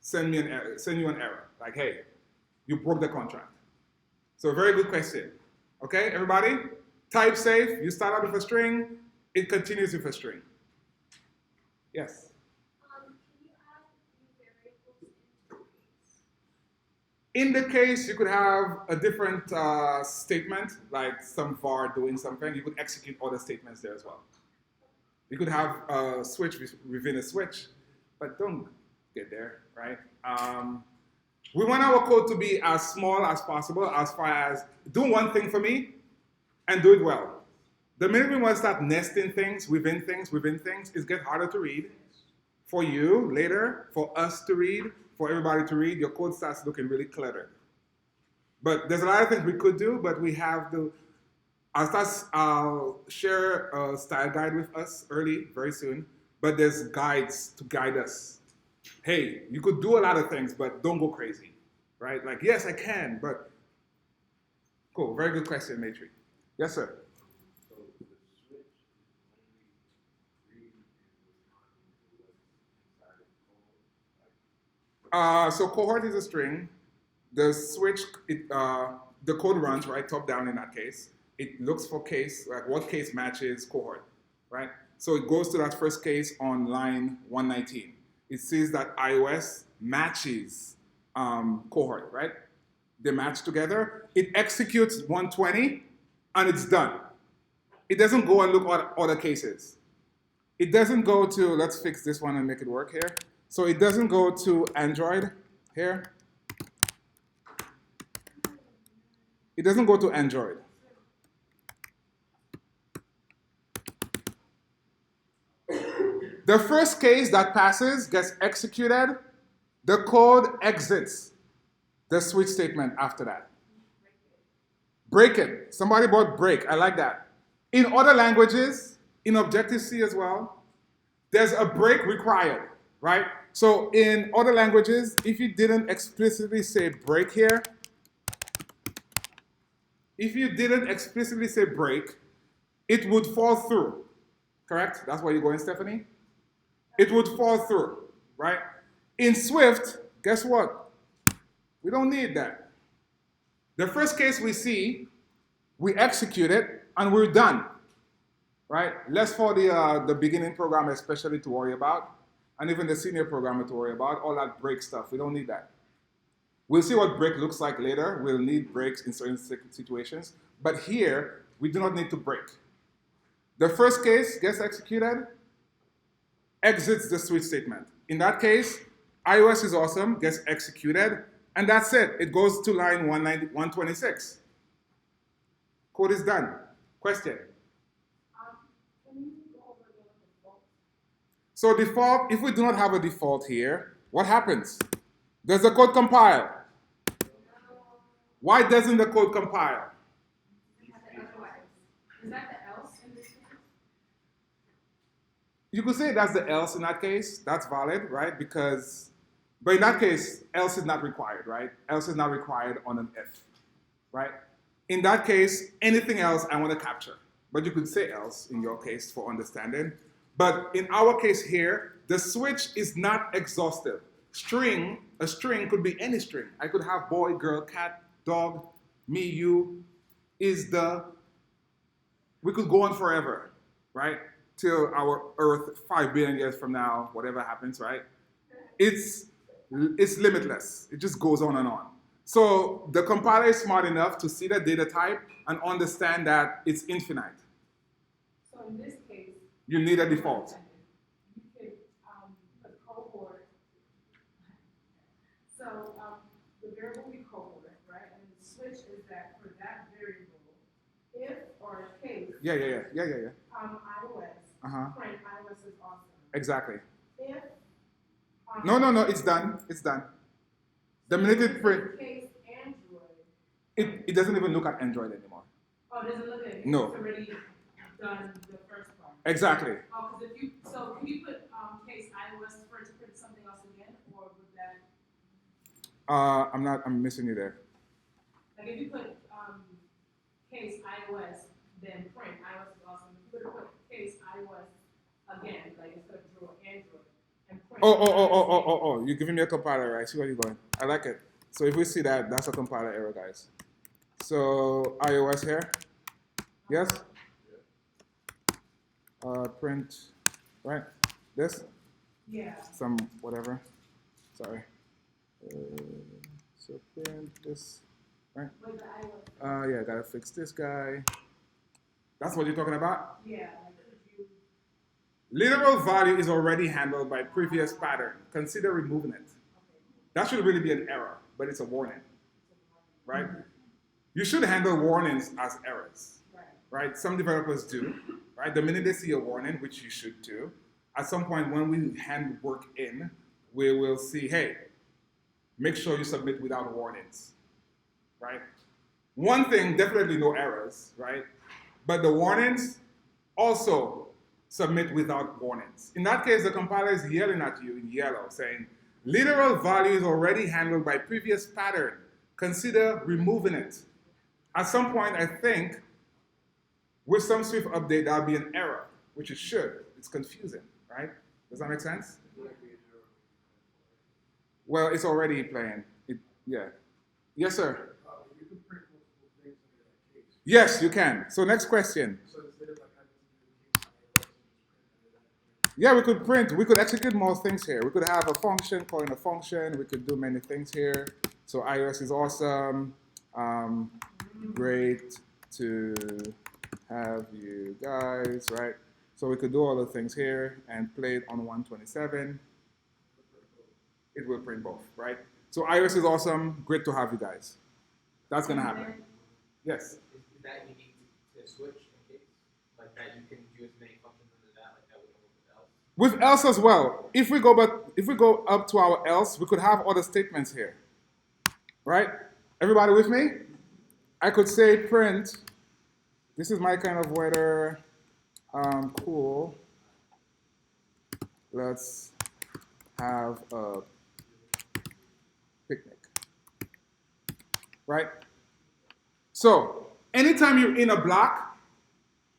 Send you an error. Like, hey, you broke the contract. So very good question. Okay, everybody? Type safe, you start out with a string, it continues with a string. Yes? Can you add new variables into the case? In the case, you could have a different statement, like some var doing something. You could execute other statements there as well. You could have a switch within a switch, but don't get there, right? We want our code to be as small as possible as far as do one thing for me and do it well. The minute we want to start nesting things within things, it gets harder to read. For you later, for us to read, for everybody to read, your code starts looking really cluttered. But there's a lot of things we could do, but we have to. I'll share a style guide with us very soon, but there's guides to guide us. Hey, you could do a lot of things, but don't go crazy, right? Like, yes, I can, but cool. Very good question, Matrix. Yes, sir. So the switch is only reading and responding to what's inside of the code. So cohort is a string. The switch, the code runs, right, top down in that case. It looks for case, like what case matches cohort, right? So it goes to that first case on line 119. It sees that iOS matches cohort, right? They match together. It executes 120, and it's done. It doesn't go and look at other cases. It doesn't go to, let's fix this one and make it work here. So it doesn't go to Android here. It doesn't go to Android. The first case that passes gets executed. The code exits the switch statement after that. Break it. Somebody bought break. I like that. In other languages, in Objective-C as well, there's a break required, right? So in other languages, if you didn't explicitly say break here, it would fall through. Correct? That's where you're going, Stephanie? It would fall through, right? In Swift, guess what? We don't need that. The first case we see, we execute it, and we're done, right? Less for the beginning programmer especially to worry about, and even the senior programmer to worry about, all that break stuff. We don't need that. We'll see what break looks like later. We'll need breaks in certain situations. But here, we do not need to break. The first case gets executed, exits the switch statement. In that case, iOS is awesome, gets executed, and that's it. It goes to line 126. Code is done. Question? Can you go over the default? So default, if we do not have a default here, what happens? Does the code compile? Why doesn't the code compile? Is that the else in this case? You could say that's the else in that case. That's valid, right? But in that case, else is not required, right? Else is not required on an if, right? In that case, anything else I want to capture. But you could say else in your case for understanding. But in our case here, the switch is not exhaustive. A string could be any string. I could have boy, girl, cat, dog, me, you, we could go on forever, right? Till our Earth 5 billion years from now, whatever happens, right? It's limitless. It just goes on and on. So the compiler is smart enough to see the data type and understand that it's infinite. So in this case, You need a default. you could put cohort. So the variable will be cohort, right? And the switch is that for that variable, if or case, Yeah. iOS, Uh-huh. print iOS is awesome. Exactly. If No, it's done. It's done. The minute it print, case Android, it doesn't even look at Android anymore. oh, it doesn't look at it. No. It's already done the first part. Exactly. Oh, because if you, so can you put case iOS for it to print something else again, or would that, I'm missing you there. like if you put case iOS, then print iOS is awesome. If you were to put case iOS again, like instead of draw Android, and print. Oh, you're giving me a compiler, right? I see where you're going. I like it. So if we see that, that's a compiler error, guys. So iOS here. Yes? Print, right? This? Yeah. Some whatever. Sorry. So print this, right? With the iOS. Yeah, gotta fix this guy. That's what you're talking about? Yeah, like could you, Literal value is already handled by previous pattern. Consider removing it. That should really be an error, but it's a warning, right? You should handle warnings as errors, right? Some developers do, right? The minute they see a warning, which you should do, at some point when we hand work in, we will see, hey, make sure you submit without warnings, right? One thing, definitely no errors, right? But the warnings also submit without warnings. In that case, the compiler is yelling at you in yellow, saying, literal value is already handled by previous pattern. Consider removing it. At some point, I think, with some Swift update, that'll be an error, which it should. It's confusing, right? Does that make sense? Well, it's already playing. Yeah. Yes, sir. You can print multiple things under that case. Yes, you can. So next question. So instead of like having to do the case, I just print under that. Yeah, we could execute more things here. We could have a function calling a function. We could do many things here. So iOS is awesome. Great to have you guys, right? So we could do all the things here and play it on 127. It will print both, right? So iOS is awesome. Great to have you guys. That's gonna happen. Yes. Is that unique to Switch in case? Like that you can do as many functions under that, like that would work with else? With else as well. If we go up to our else, we could have other statements here. Right? Everybody with me? I could say print. This is my kind of weather. Cool. Let's have a picnic. Right? So, anytime you're in a block,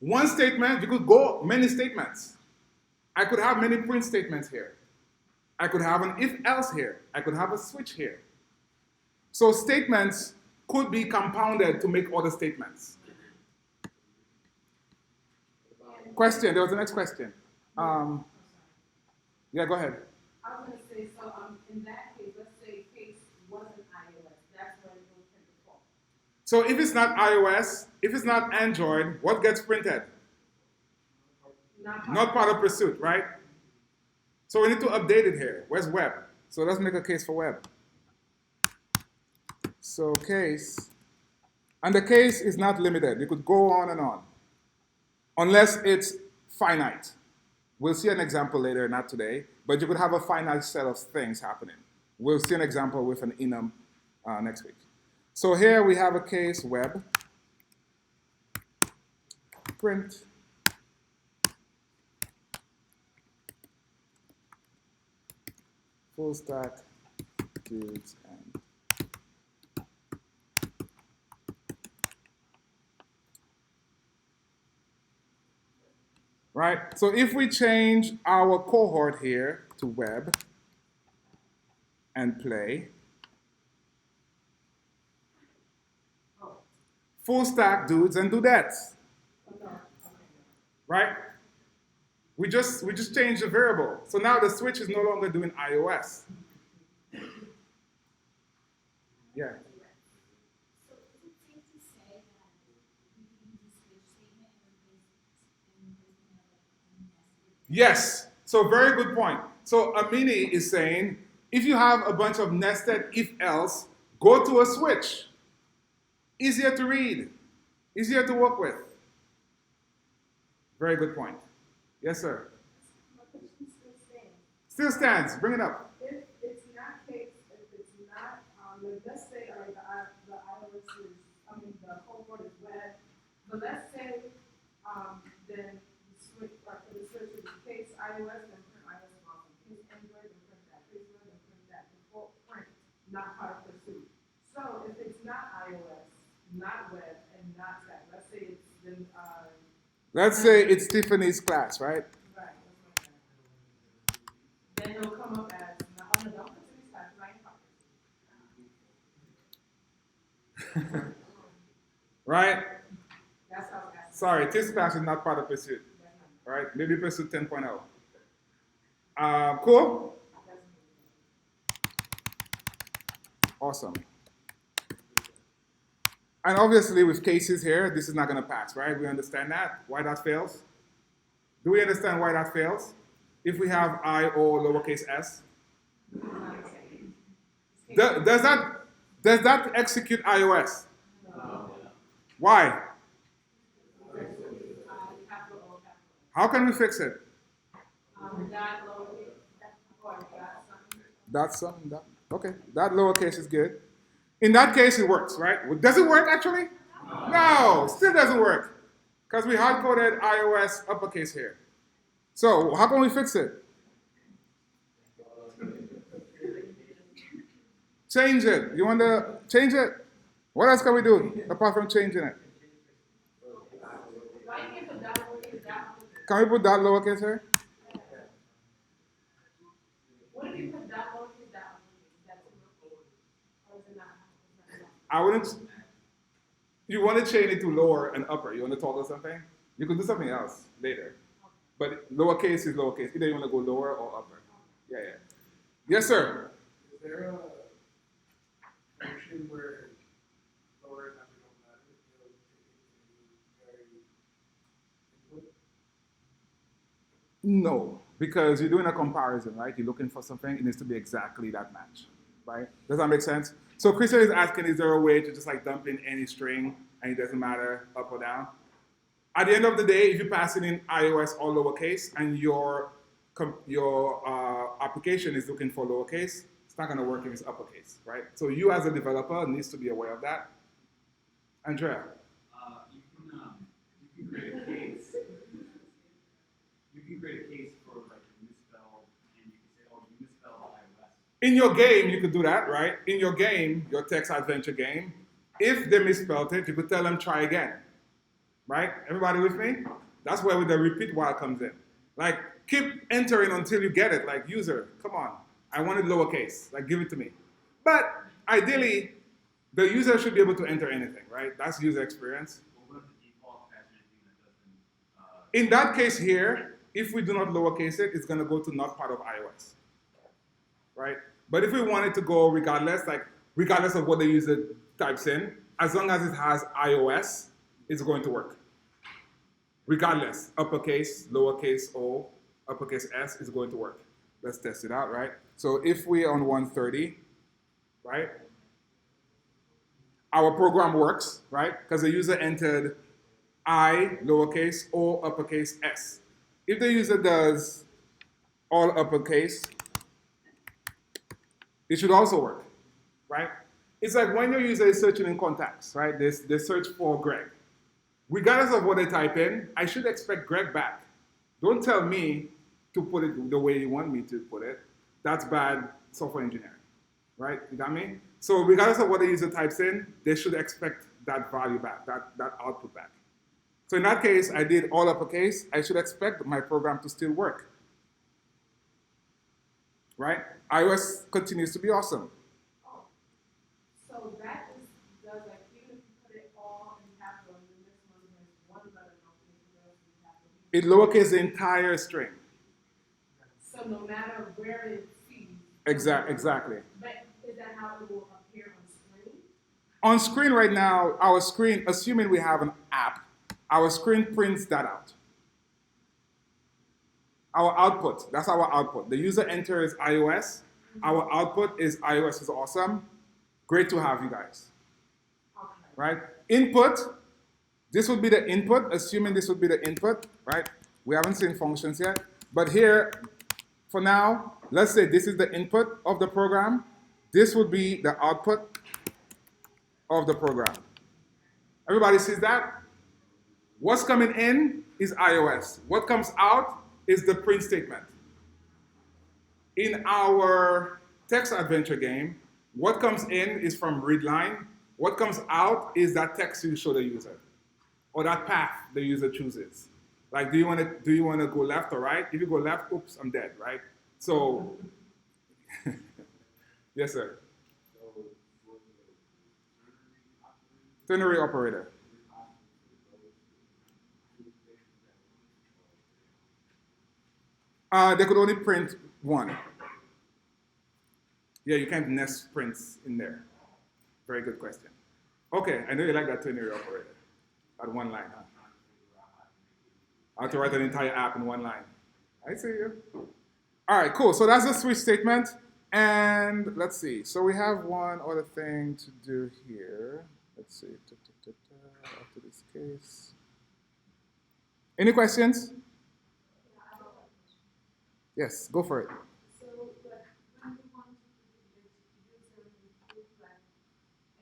one statement, you could go many statements. I could have many print statements here. I could have an if-else here. I could have a switch here. So statements could be compounded to make other statements. Question, there was the next question. Yeah, go ahead. I was gonna say, so in that case, let's say case wasn't iOS. So if it's not iOS, if it's not Android, what gets printed? Not part of pursuit, right? So we need to update it here. Where's web? So let's make a case for web. So case, and the case is not limited. You could go on and on, unless it's finite. We'll see an example later, not today, but you could have a finite set of things happening. We'll see an example with an enum next week. So here we have a case web, print, full stack, dudes, and right? So if we change our cohort here to web and play, full stack dudes and dudettes, right? We just changed the variable. So now the switch is no longer doing iOS. Yeah. So is it safe to say that we can use the switch statement and replace of nested? Yes. So very good point. So Amini is saying, if you have a bunch of nested if-else, go to a switch. Easier to read, easier to work with. Very good point. Yes, sir. My question still stands. Still stands. Bring it up. If it's not case, if it's not, let's say, all right, the iOS is, the cohort is web, but let's say, then the switch, for the switch is case iOS, then print iOS also, case Android, then print that, case web, then print that, default print, not part of pursuit. So if it's not iOS, not web, and not that, let's say it's then, Let's say it's Tiffany's class, right? right, that's my then it'll come up as, no, don't put these class, I ain't talking. Right? That's how I'm asking. Sorry, this class is not part of Pursuit. Right? Maybe Pursuit 10.0. Cool? Awesome. And obviously with cases here, this is not going to pass, right? We understand that, why that fails. Do we understand why that fails? If we have I or lowercase s. Does that execute iOS? No. Why? How can we fix it? That's something. Okay, that lowercase is good. In that case, it works, right? Does it work actually? No, still doesn't work. Because we hard-coded iOS uppercase here. So how can we fix it? Change it. You want to change it? What else can we do apart from changing it? Can we put that lowercase here? What if you put that lowercase down? Or is it not? I wouldn't. You want to change it to lower and upper. You want to toggle something? You could do something else later. But lowercase is lowercase. Either you want to go lower or upper. Yeah. Yes, sir. Is there a function where lower and upper don't matter? It'll take it to very input? No, because you're doing a comparison, right? You're looking for something. It needs to be exactly that match, right? Does that make sense? So Christian is asking, is there a way to just like dump in any string and it doesn't matter up or down? At the end of the day, if you pass it in iOS or lowercase and your application is looking for lowercase, it's not going to work if it's uppercase, right? So you as a developer needs to be aware of that. Andrea? You can create a case. You can create a case for like misspelled, and you can say, oh, you misspelled iOS. In your game, you could do that, right? In your game, your text adventure game, if they misspelled it, you could tell them try again. Right? Everybody with me? That's where the repeat while comes in. Like, keep entering until you get it. Like, user, come on. I want it lowercase. Like, give it to me. But ideally, the user should be able to enter anything, right? That's user experience. In that case here, if we do not lowercase it, it's going to go to not part of iOS. Right? But if we want it to go regardless, like regardless of what the user types in, as long as it has iOS, it's going to work. Regardless, uppercase, lowercase o, uppercase s is going to work. Let's test it out, right? So if we're on 130, right? Our program works, right? Because the user entered I, lowercase, O, uppercase, S. If the user does all uppercase, it should also work, right? It's like when your user is searching in contacts, right? They search for Greg. Regardless of what they type in, I should expect Greg back. Don't tell me to put it the way you want me to put it. That's bad software engineering, right? You got me? So regardless of what the user types in, they should expect that value back, that output back. So in that case, I did all uppercase. I should expect my program to still work, right? iOS continues to be awesome. Oh, so that is, does like, even if you put it all in capital and then this one has one letter and the rest in capital. It lowercase the entire string. So no matter where it sees. Exactly. But is that how it will appear on screen? On screen right now, our screen, assuming we have an app, our screen prints that out. Our output, that's our output. The user enters iOS. Our output is iOS is awesome. Great to have you guys. Okay. Right? Input, this would be the input, assuming this would be the input, right? We haven't seen functions yet. But here, for now, let's say this is the input of the program. This would be the output of the program. Everybody sees that? What's coming in is iOS. What comes out is the print statement. In our text adventure game, what comes in is from readline. What comes out is that text you show the user, or that path the user chooses. Like, do you want to go left or right? If you go left, oops, I'm dead, right? So, yes, sir. Ternary operator. They could only print one. Yeah, you can't nest prints in there. Very good question. Okay, I know you like that ternary operator. At one line, huh? How to write an entire app in one line. I see you. All right, cool. So that's the switch statement. And let's see. So we have one other thing to do here. Let's see. After this case. Any questions? Yes, go for it. So, but when you want to use user input, like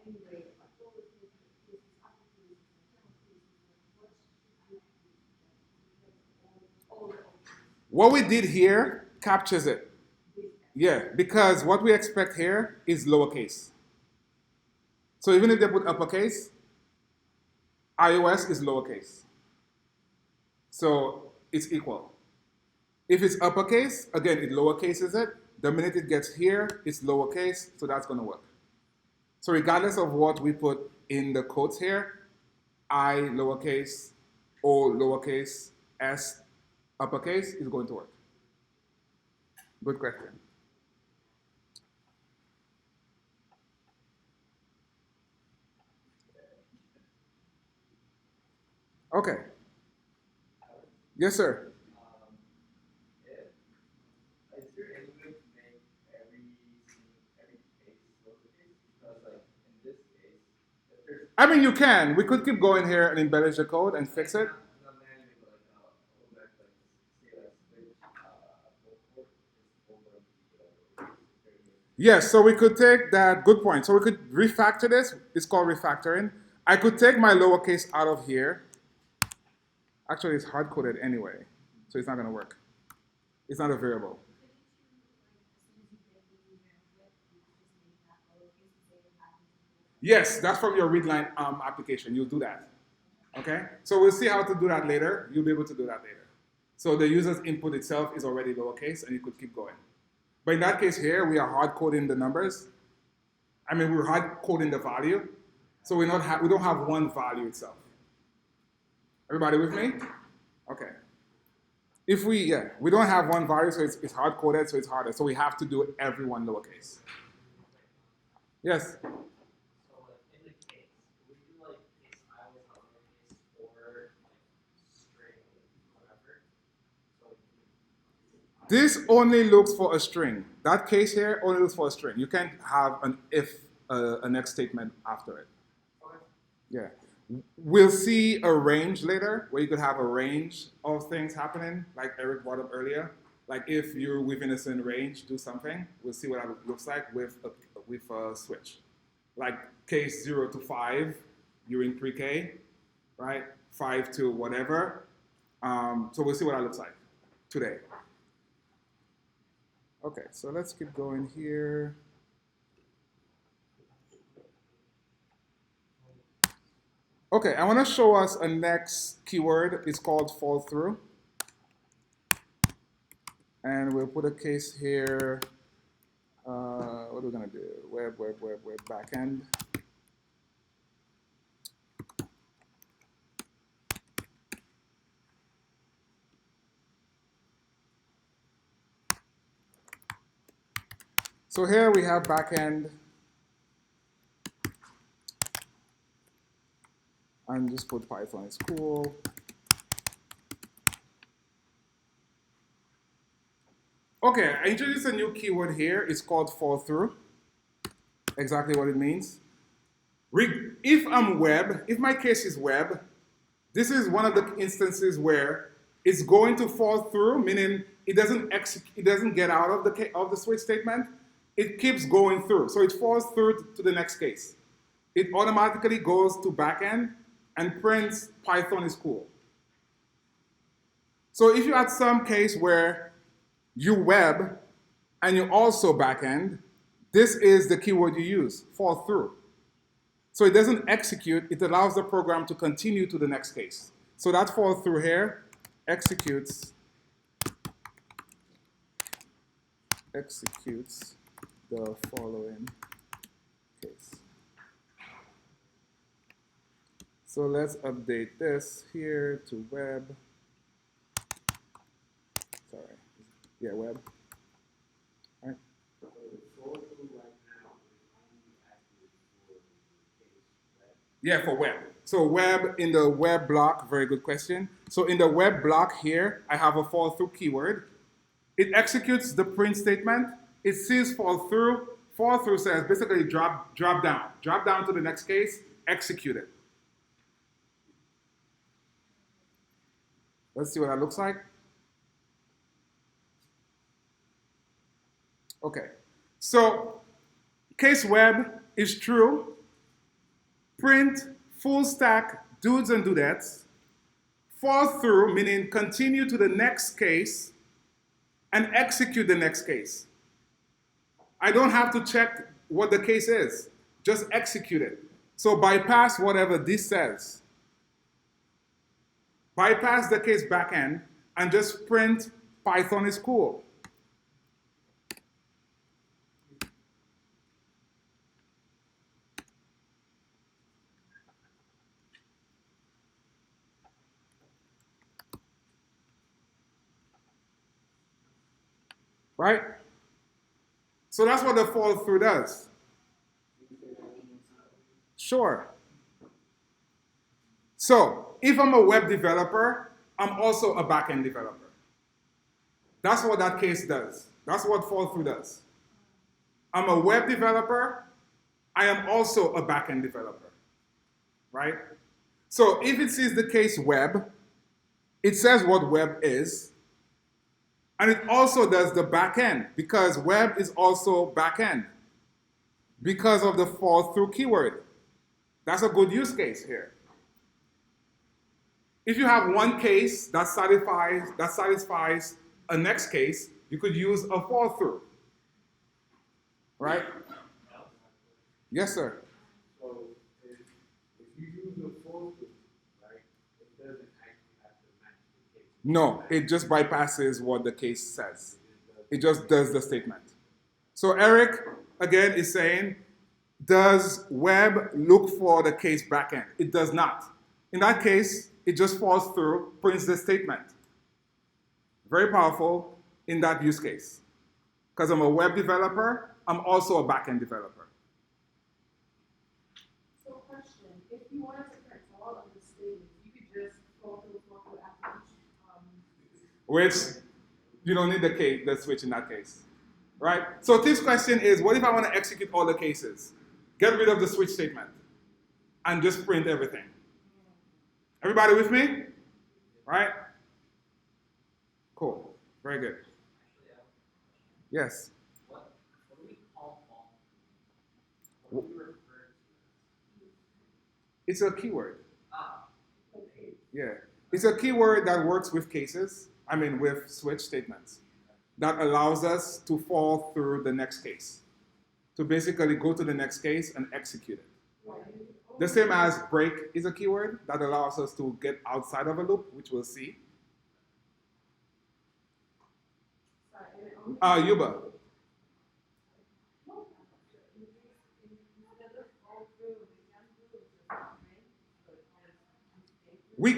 anyway, like all the cases, upper cases, internal cases, what should I do? All the What we did here captures it. Yeah, because what we expect here is lowercase. So even if they put uppercase, iOS is lowercase. So it's equal. If it's uppercase, again, it lowercases it. The minute it gets here, it's lowercase, so that's going to work. So regardless of what we put in the quotes here, I lowercase, O lowercase, S uppercase is going to work. Good question. Okay. Yes, sir. Is there any way to make every case lowercase? Because like in this case, if there's I mean, you can. We could keep going here and embellish the code and fix it. not manually, but like go back like say like switch both is over the Yes, so we could take that, good point. So we could refactor this. It's called refactoring. I could take my lowercase out of here. Actually, it's hard-coded anyway, so it's not going to work. It's not a variable. Yes, that's from your readline application. You'll do that. Okay? So we'll see how to do that later. You'll be able to do that later. So the user's input itself is already lowercase, and you could keep going. But in that case here, we are hard-coding the numbers. I mean, we're hard-coding the value. So we don't have one value itself. Everybody with me? Okay. If we don't have one value, so it's hard-coded, so it's harder. So we have to do everyone lowercase. Yes? So like in the case, which This only looks for a string. That case here only looks for a string. You can't have an if, a next statement after it. Okay. Yeah. We'll see a range later where you could have a range of things happening, like Eric brought up earlier. Like if you're within a certain range, do something. We'll see what that looks like with a switch. Like case 0 to 5, you're in pre-K, right? 5 to whatever. So we'll see what that looks like today. Okay, so let's keep going here. Okay, I want to show us a next keyword. It's called fall through. And we'll put a case here. What are we going to do? Web, backend. So here we have backend. And just put Python, it's cool. Okay, I introduced a new keyword here. It's called fall through. Exactly what it means. If I'm web, if my case is web, this is one of the instances where it's going to fall through, meaning it doesn't get out of the switch statement. It keeps going through. So it falls through to the next case. It automatically goes to backend and prints Python is cool. So if you had some case where you web and you also backend, this is the keyword you use, fall through. So it doesn't execute, it allows the program to continue to the next case. So that fall through here executes the following case. So let's update this here to web. Sorry. Yeah, web. All right. So the fall through right now is only active for the case web. Yeah, for web. So web in the web block, very good question. So in the web block here, I have a fall through keyword. It executes the print statement. It sees fall through. Fall through says basically drop down to the next case, execute it. Let's see what that looks like. Okay, so case web is true. Print full stack dudes and dudettes. Fall through, meaning continue to the next case and execute the next case. I don't have to check what the case is, just execute it. So bypass whatever this says. Bypass the case backend and just print Python is cool. Right? So that's what the fall through does. Sure. So if I'm a web developer, I'm also a backend developer. That's what that case does. That's what fall through does. I'm a web developer. I am also a backend developer. Right? So if it sees the case web, it says what web is. And it also does the backend because web is also backend because of the fall through keyword. That's a good use case here. If you have one case that satisfies a next case, you could use a fall through. Right? Yes, sir. So if you use the fall through, right, it doesn't actually have to match the case. No, it just bypasses what the case says. It just does the statement. So Eric, again, is saying, does web look for the case backend? It does not. In that case, it just falls through, prints the statement. Very powerful in that use case. Because I'm a web developer, I'm also a backend developer. So question, if you wanted to print all of the statements, you could just go through after each, Which You don't need the switch in that case, right? So Tiff's question is, what if I want to execute all the cases? Get rid of the switch statement and just print everything. Everybody with me? Right? Cool. Very good. Actually, I have a question. Yes. What do we call fall? What do we refer to? It's a keyword. Ah, Yeah. It's a keyword that works with cases, with switch statements, that allows us to fall through the next case. To basically go to the next case and execute it. The same as break is a keyword that allows us to get outside of a loop, which we'll see. Yuba. We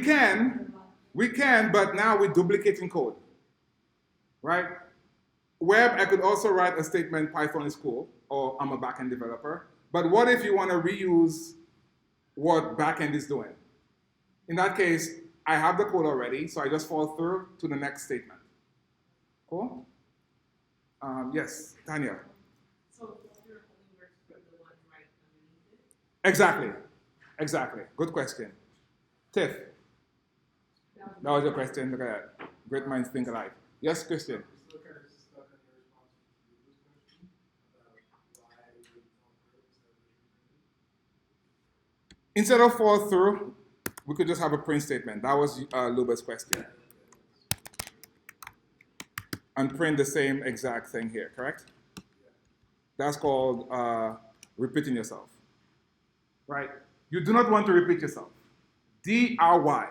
can, but now we're duplicating code, right? Web, I could also write a statement, Python is cool, or I'm a backend developer. But what if you want to reuse what backend is doing? In that case, I have the code already, so I just fall through to the next statement. Cool? Yes, Tanya. So filter only works for the one right underneath it? Exactly. Good question. Tiff, that was your question. Look at that. Great minds think alike. Yes, Christian. I'm still kind of stuck on your response to Luba's question about why we fall through Instead of fall through, we could just have a print statement. That was Luba's question. And print the same exact thing here, correct? That's called repeating yourself, right? You do not want to repeat yourself. DRY.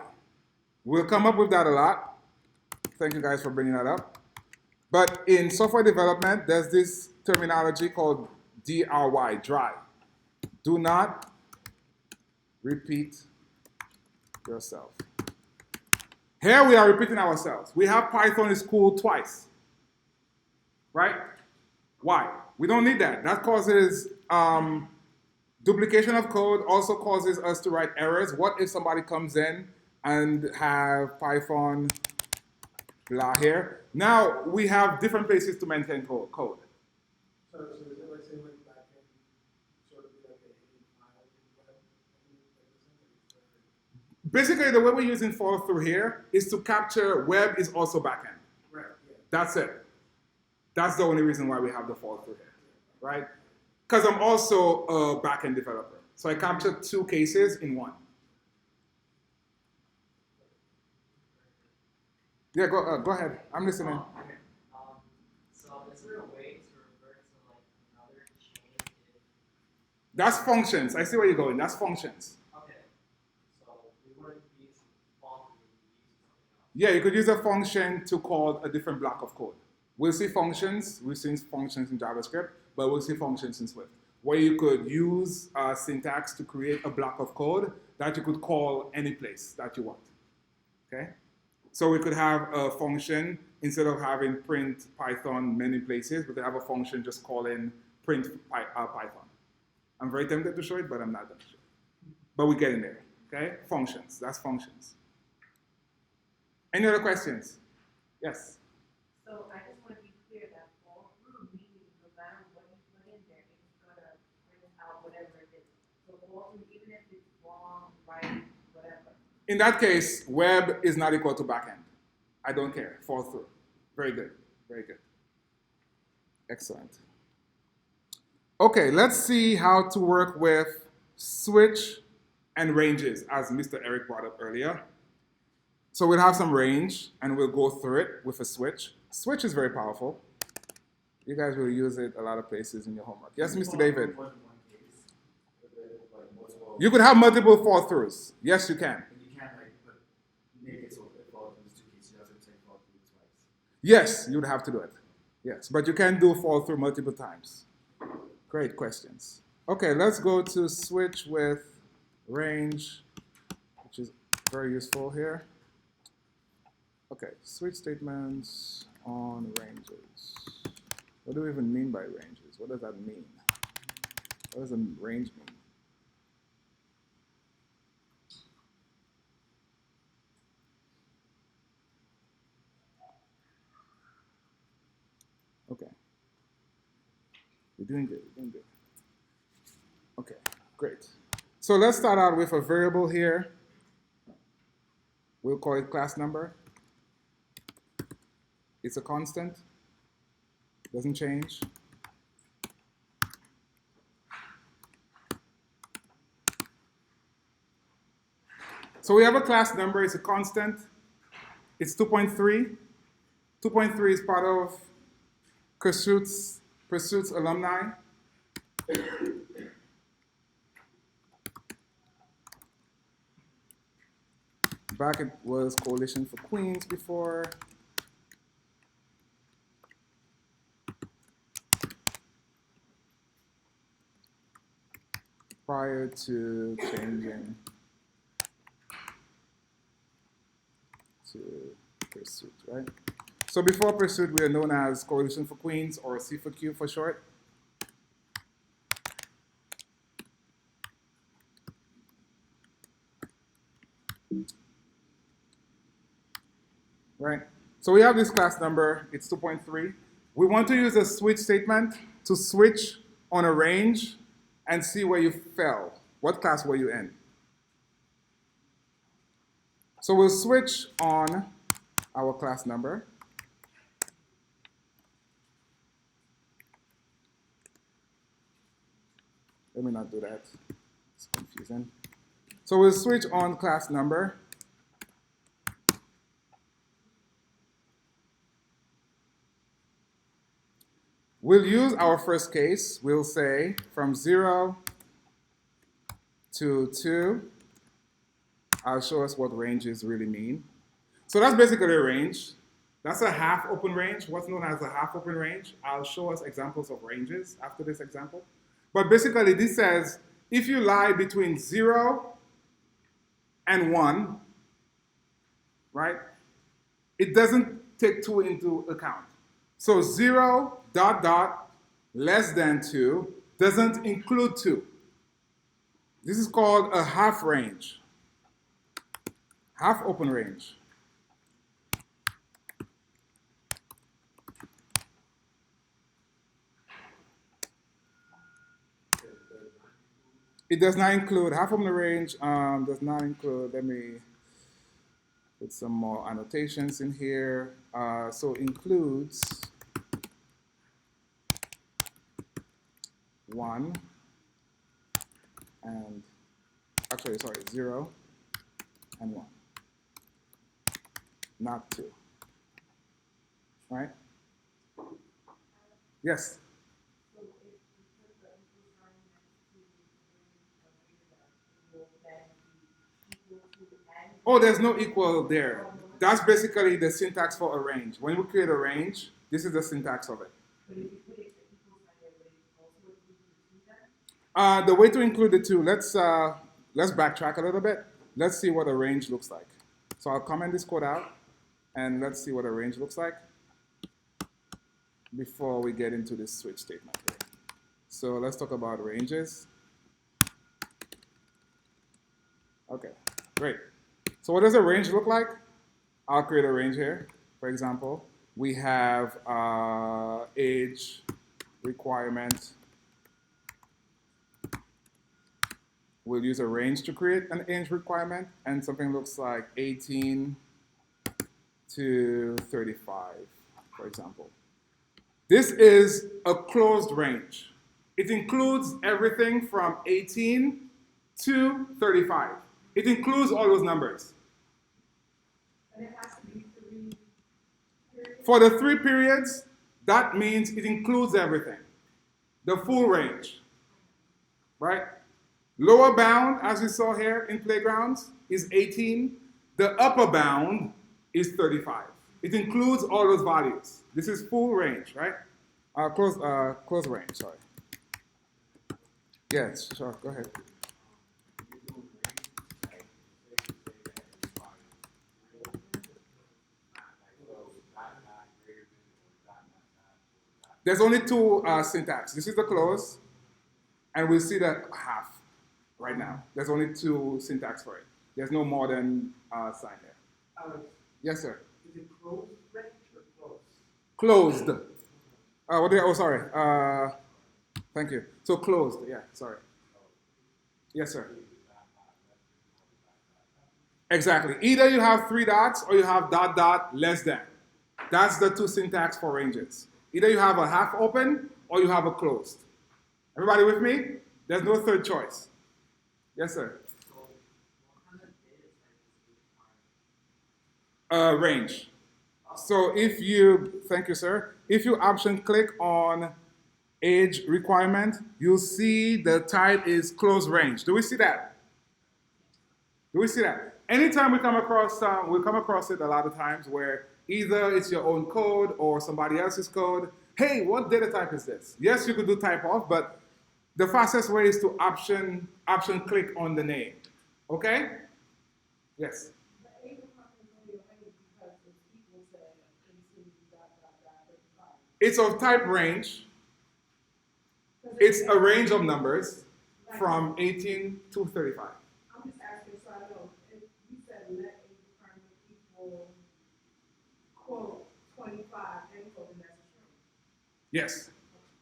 We'll come up with that a lot. Thank you guys for bringing that up. But in software development, there's this terminology called DRY, dry. Do not repeat yourself. Here we are repeating ourselves. We have Python is cool twice, right? Why? We don't need that. That causes duplication of code, also causes us to write errors. What if somebody comes in and have Python blah here? Now we have different places to maintain code. So is it like saying like backend sort of be like a hidden file in web? Basically, the way we're using fall through here is to capture web is also backend. Right, yeah. That's it. That's the only reason why we have the fall through here, right? Because I'm also a backend developer. So I capture two cases in one. Yeah, go ahead. I'm listening. okay. So is there a way to revert to like another chain if That's functions. I see where you're going. That's functions. okay. So we wouldn't be using fall through, we'd be using something else. Yeah, you could use a function to call a different block of code. We'll see functions. We've seen functions in JavaScript, but we'll see functions in Swift, where you could use syntax to create a block of code that you could call any place that you want. Okay? So we could have a function, instead of having print Python many places, we could have a function just calling print Python. I'm very tempted to show it, but I'm not going to show it. But we're getting there. Okay? Functions. That's functions. Any other questions? Yes? So I just want to be clear that fall through meaning no matter what you put in there, it's gonna print out whatever it is. So fall through, even if it's wrong, right, whatever. In that case, web is not equal to backend. I don't care. Fall through. Very good. Very good. Excellent. Okay, let's see how to work with switch and ranges, as Mr. Eric brought up earlier. So we'll have some range, and we'll go through it with a switch. Switch is very powerful. You guys will use it a lot of places in your homework. Yes, Mr. David? You could have multiple fall throughs. Yes, you can. But you can't make it so it falls through two cases. You have to take fall through twice. Yes, you'd have to do it. Yes, but you can do fall through multiple times. Great questions. Okay, let's go to switch with range, which is very useful here. Okay, switch statements on ranges. What do we even mean by ranges? What does that mean? What does a range mean? Okay. You're doing good. You're doing good. Okay, great. So let's start out with a variable here. We'll call it class number. It's a constant. Doesn't change. So we have a class number. It's a constant. It's 2.3. 2.3 is part of Pursuit's alumni. Back it was Coalition for Queens before. Prior to changing to Pursuit, right? So before Pursuit, we are known as Coalition for Queens, or C4Q for short. Right? So we have this class number, it's 2.3. We want to use a switch statement to switch on a range and see where you fell. What class were you in? So we'll switch on our class number. Let me not do that. It's confusing. So we'll switch on class number. We'll use our first case. We'll say from 0 to 2. I'll show us what ranges really mean. So that's basically a range. That's a half open range, what's known as a half open range. I'll show us examples of ranges after this example. But basically, this says if you lie between 0 and 1, right, it doesn't take 2 into account. So 0 dot dot less than 2 doesn't include 2. This is called a half range, half open range. It does not include, half open range does not include, let me put some more annotations in here. So includes 1 and, actually, sorry, 0 and 1, not 2. Right? Yes? Oh, there's no equal there. That's basically the syntax for a range. When we create a range, this is the syntax of it. The way to include the 2, let's backtrack a little bit. Let's see what a range looks like. So I'll comment this code out, and let's see what a range looks like before we get into this switch statement here. So let's talk about ranges. Okay, great. So what does a range look like? I'll create a range here. For example, we have age requirement. We'll use a range to create an age requirement, and something looks like 18 to 35, for example. This is a closed range. It includes everything from 18 to 35. It includes all those numbers. And it has to be 3 periods. For the 3 periods, that means it includes everything. The full range, right? Lower bound, as we saw here in playgrounds, is 18. The upper bound is 35. It includes all those values. This is full range, right? Close range, sorry. Yes, sure, go ahead. There's only 2 syntax. This is the close, and we'll see the half right now. There's only 2 syntax for it. There's no more than sign there. Alex, Yes, sir. is it closed range or closed? Closed. Oh, sorry. Thank you. So closed. Yeah, sorry. Yes, sir. Exactly. Either you have three dots or you have dot dot less than. That's the two syntax for ranges. Either you have a half open or you have a closed. Everybody with me? There's no third choice. Yes, sir. So what kind of data type is required? Range. So if you, thank you, sir. If you option click on age requirement, you'll see the type is close range. Do we see that? Do we see that? Anytime we come across it a lot of times where either it's your own code or somebody else's code. Hey, what data type is this? Yes, you could do type off, but the fastest way is to option click on the name. Okay? Yes. The A requirement is only a range because it's equal to 18 dot dot dot 35. It's of type range. It's a range of numbers from 18 to 35. I'm just asking so I know, if you said let A requirement equal, quote, 25, end quote, and that's a string. Yes.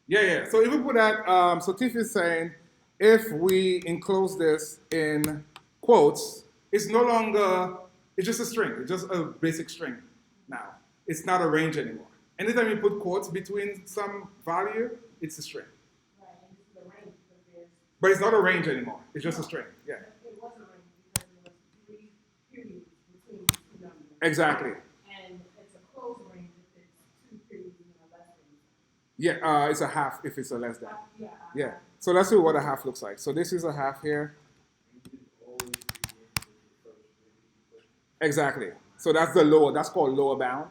Yeah. So if we put that, so Tiff is saying, if we enclose this in quotes, it's no longer, it's just a string. It's just a basic string now. It's not a range anymore. Anytime you put quotes between some value, it's a string. Right, and this is a range because there's, But it's not a range anymore. It's just a string. Yeah. it was a range because there was 3 periods between the two numbers. Exactly. And it's a closed range if it's 2 periods and a less than. Yeah, it's a half if it's a less than. Yeah. Yeah. So let's see what a half looks like. So this is a half here. Exactly. So that's the lower, that's called lower bound.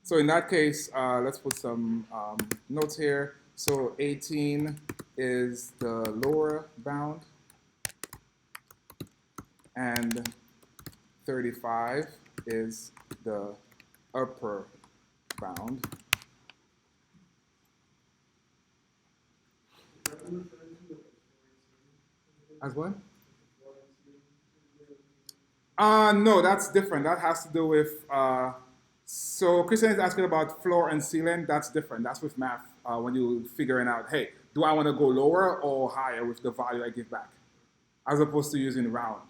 So in that case, let's put some notes here. So 18 is the lower bound, and 35 is the upper bound. As what? No, that's different. That has to do with. So Christian is asking about floor and ceiling. That's different. That's with math when you're figuring out, hey, do I want to go lower or higher with the value I give back, as opposed to using round.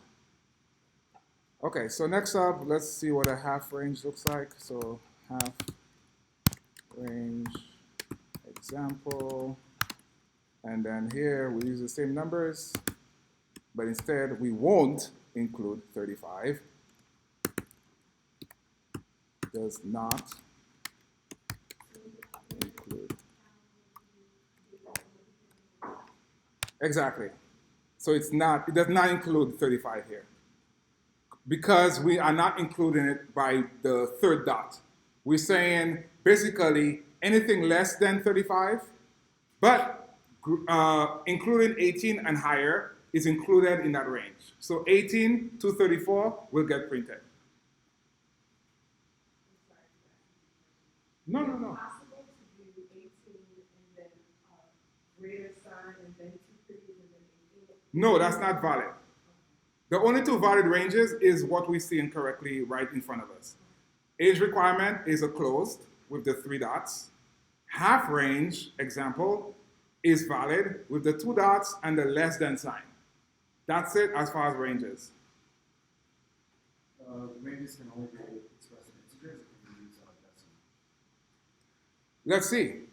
Okay, so next up, let's see what a half range looks like. So half range example, and then here we use the same numbers, but instead we won't include 35. Does not include. Exactly. So it does not include 35 here. Because we are not including it by the third dot. We're saying basically anything less than 35, but including 18 and higher is included in that range. So 18 to 34 will get printed. No. Is it possible to do 18 and then greater sign and then 2 periods and then 18? No, that's not valid. The only two valid ranges is what we see incorrectly right in front of us. Age requirement is a closed with the 3 dots. Half range, example, is valid with the 2 dots and the less than sign. That's it as far as ranges. Ranges can only be expressed in integers. It can be used on decimal. Let's see.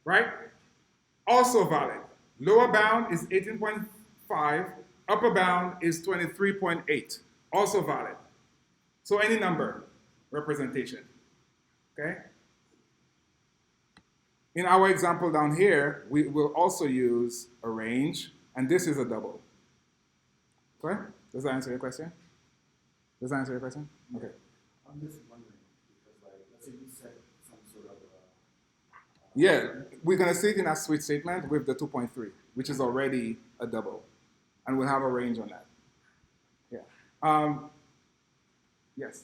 Right? Also valid. Lower bound is 18.5, upper bound is 23.8. Also valid. So any number representation. Okay? In our example down here, we will also use a range, and this is a double. Okay? Does that answer your question? Does that answer your question? Okay. I'm just wondering, because like, let's say you set some sort of Yeah, we're going to see it in a switch statement with the 2.3, which is already a double. And we'll have a range on that. Yeah. Yes?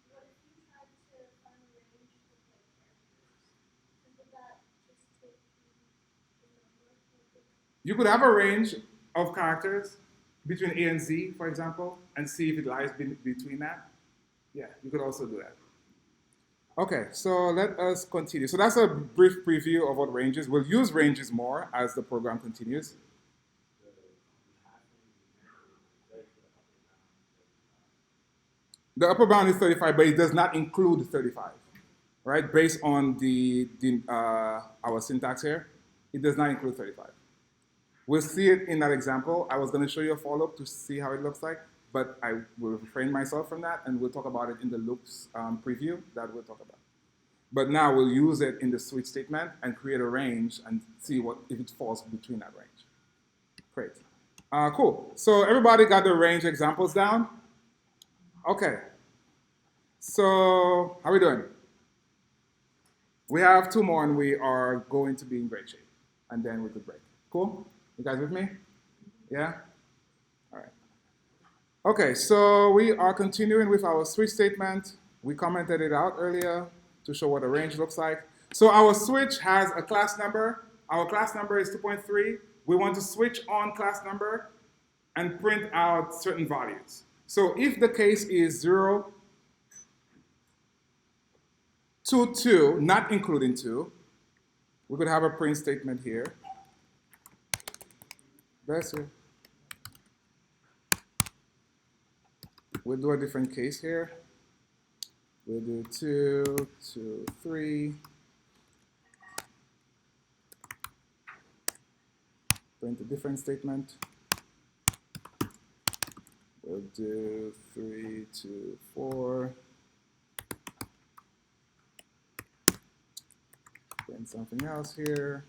What if you tried You could have a range of characters between A and Z, for example, and see if it lies between that. Yeah, you could also do that. Okay, so let us continue. So that's a brief preview of what ranges. We'll use ranges more as the program continues. The upper bound is 35, but it does not include 35, right? Based on our syntax here, it does not include 35. We'll see it in that example. I was going to show you a follow-up to see how it looks like, but I will refrain myself from that, and we'll talk about it in the loops preview that we'll talk about. But now we'll use it in the switch statement and create a range and see if it falls between that range. Great. Cool. So everybody got the range examples down? Okay. So how are we doing? We have 2 more and we are going to be in great shape. And then we could break. Cool? You guys with me? Yeah? All right. Okay, so we are continuing with our switch statement. We commented it out earlier to show what a range looks like. So our switch has a class number. Our class number is 2.3. We want to switch on class number and print out certain values. So if the case is 0 to 2, not including 2, we could have a print statement here. Bless you. We'll do a different case here. We'll do 2 to 3. Print a different statement. We'll do 3 to 4. Print something else here.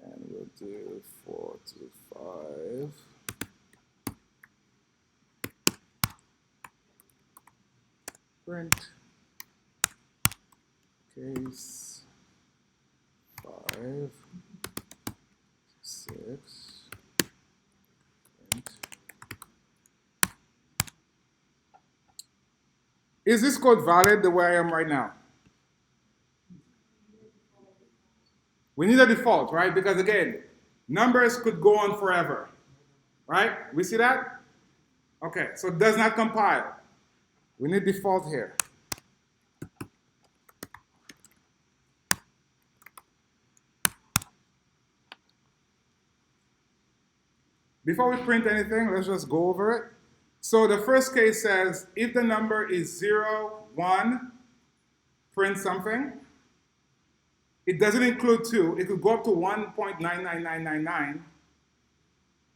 And we'll do 4 to 5. Print. Case 5, 6. Print. Is this code valid the way I am right now? We need a default, right? Because again, numbers could go on forever, right? We see that? Okay, so it does not compile. We need default here. Before we print anything, let's just go over it. So the first case says, if the number is 0, 1, print something. It doesn't include 2. It could go up to 1.99999,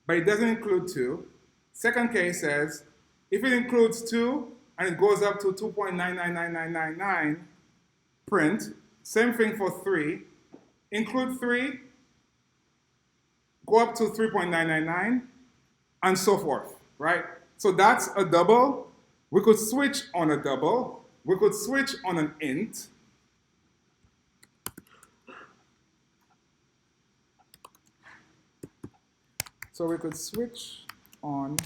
but it doesn't include 2. Second case says, if it includes 2 and it goes up to 2.999999, print. Same thing for 3. Include 3, go up to 3.999, and so forth, right? So that's a double. We could switch on a double. We could switch on an int. So we could switch on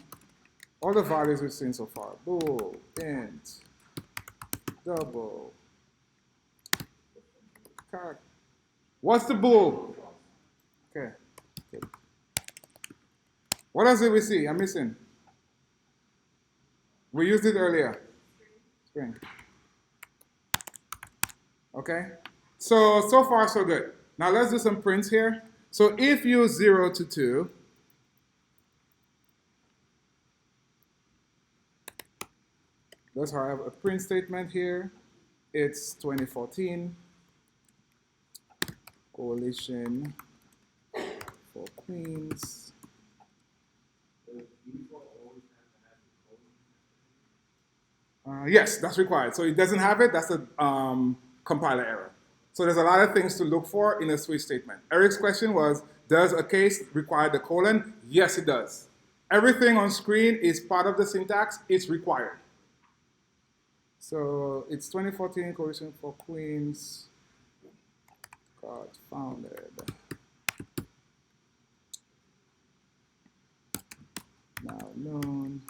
all the values we've seen so far. Bool, int, double, char. What's the bool? Okay. Good. What else did we see? I'm missing. We used it earlier. String. Okay. So far so good. Now let's do some prints here. So if you 0 to 2, let's have a print statement here. It's 2014 Coalition for Queens. Yes, that's required. So it doesn't have it, that's a compiler error. So there's a lot of things to look for in a switch statement. Eric's question was, does a case require the colon? Yes, it does. Everything on screen is part of the syntax, it's required. So it's 2014 Coalition for Queens, got founded. Now known.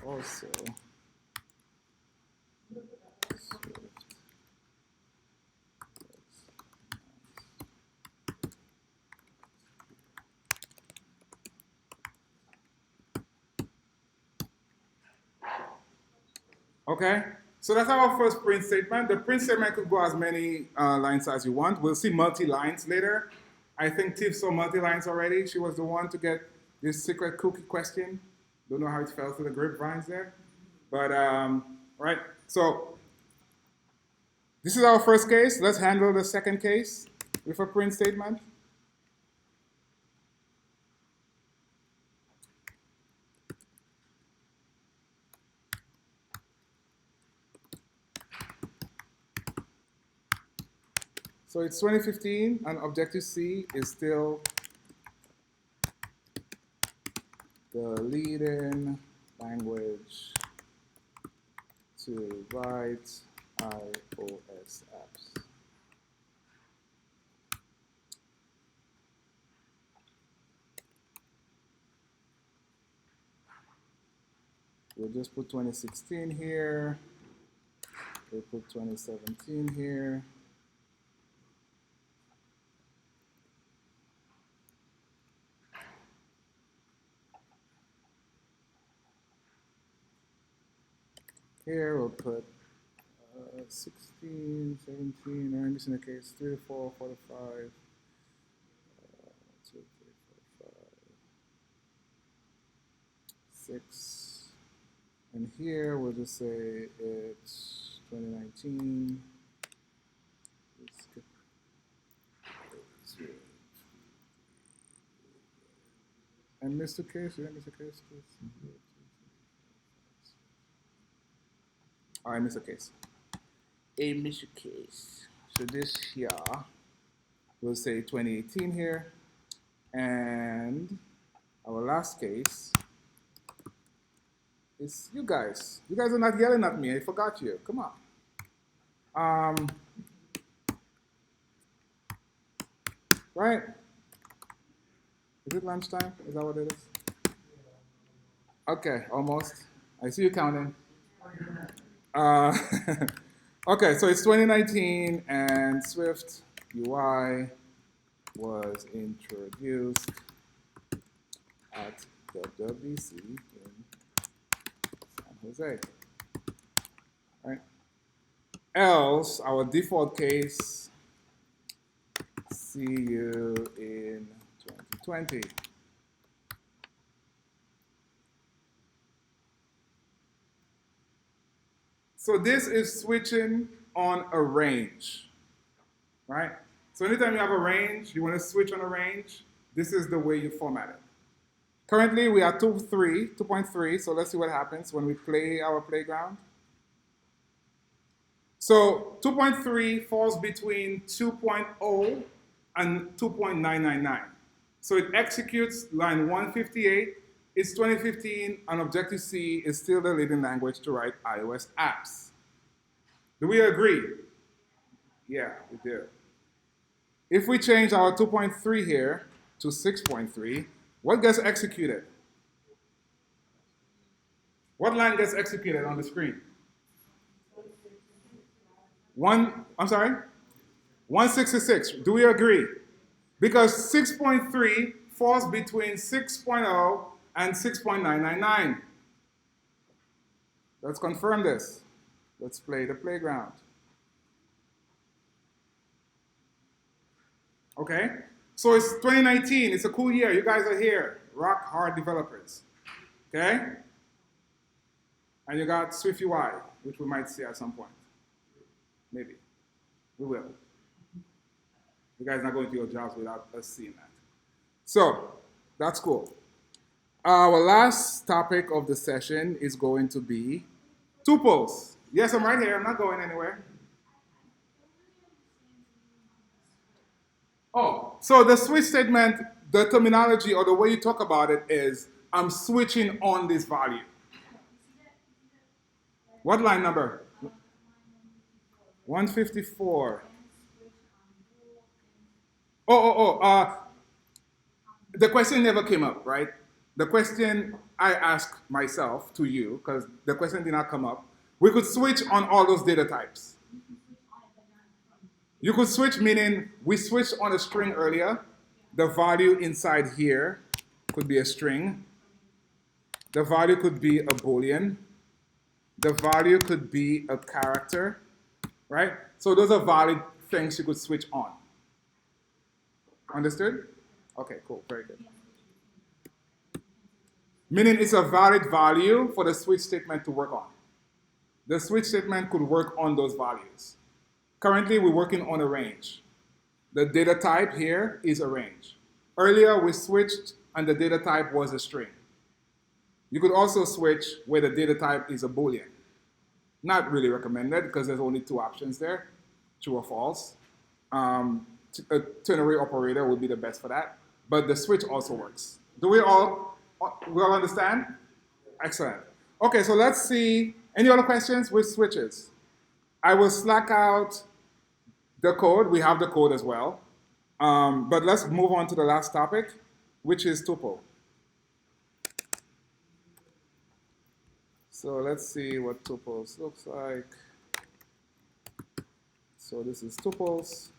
Also Okay? So that's our first print statement. The print statement could go as many lines as you want. We'll see multi-lines later. I think Tiff saw multi-lines already. She was the one to get this secret cookie question. Don't know how it fell through the grapevines there. But, right. So this is our first case. Let's handle the second case with a print statement. So it's 2015, and Objective-C is still the leading language to write iOS apps. We'll just put 2016 here. We'll put 2017 here. Here we'll put 16, 17, I'm missing a case, 3 to 4, 4 to 5, 2, 3, 4, 5, 6. And here we'll just say it's 2019. Let's skip. And miss the case, did I miss a case? I miss a case. A miss a case. So this here, we'll say 2018 here. And our last case is you guys. You guys are not yelling at me. I forgot you. Come on. Right? Is it lunchtime? Is that what it is? Okay, almost. I see you counting. Okay, so it's 2019, and Swift UI was introduced at WWDC in San Jose. Right? Else, our default case, see you in 2020. So this is switching on a range, right? So anytime you have a range, you want to switch on a range, this is the way you format it. Currently, we are 2.3, so let's see what happens when we play our playground. So 2.3 falls between 2.0 and 2.999. So it executes line 158. It's 2015, and Objective-C is still the leading language to write iOS apps. Do we agree? Yeah, we do. If we change our 2.3 here to 6.3, what gets executed? What line gets executed on the screen? I'm sorry? 166. Do we agree? Because 6.3 falls between 6.0 and 6.999. Let's confirm this. Let's play the playground. Okay? So it's 2019. It's a cool year. You guys are here. Rock hard developers. Okay? And you got Swift UI, which we might see at some point. Maybe. We will. You guys are not going to your jobs without us seeing that. So, that's cool. Our last topic of the session is going to be tuples. Yes, I'm right here. I'm not going anywhere. Oh, so the switch statement, the terminology or the way you talk about it is, I'm switching on this value. What line number? 154. The question never came up, right? The question I asked myself to you, because the question did not come up. We could switch on all those data types. You could switch, meaning we switched on a string earlier. The value inside here could be a string. The value could be a Boolean. The value could be a character, right? So those are valid things you could switch on. Understood? Okay, cool, very good. Meaning it's a valid value for the switch statement to work on. The switch statement could work on those values. Currently, we're working on a range. The data type here is a range. Earlier, we switched and the data type was a string. You could also switch where the data type is a Boolean. Not really recommended because there's only two options there, true or false. A ternary operator would be the best for that, but the switch also works. Do we all understand? Excellent. Okay, so let's see. Any other questions with switches? I will slack out the code. We have the code as well. But let's move on to the last topic, which is tuple. So let's see what tuples looks like. So this is tuples.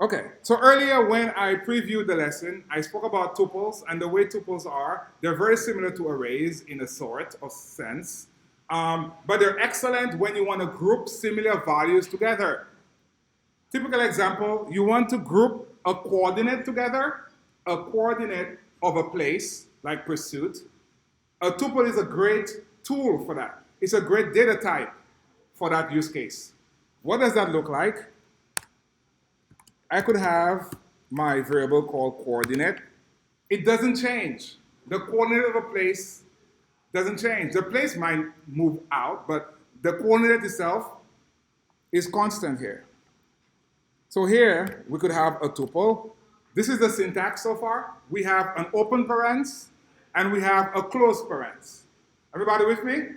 Okay, so earlier when I previewed the lesson, I spoke about tuples, and the way tuples are, they're very similar to arrays in a sort of sense, but they're excellent when you want to group similar values together. Typical example, you want to group a coordinate together, a coordinate of a place, like pursuit. A tuple is a great tool for that. It's a great data type for that use case. What does that look like? I could have my variable called coordinate. It doesn't change. The coordinate of a place doesn't change. The place might move out, but the coordinate itself is constant here. So here, we could have a tuple. This is the syntax so far. We have an open parens, and we have a closed parens. Everybody with me?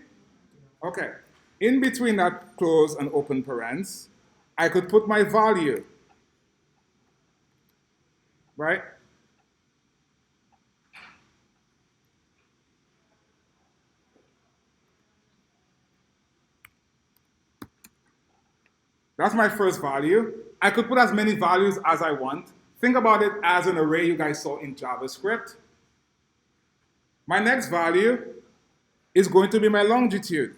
Okay. In between that closed and open parens, I could put my value. Right? That's my first value. I could put as many values as I want. Think about it as an array you guys saw in JavaScript. My next value is going to be my longitude.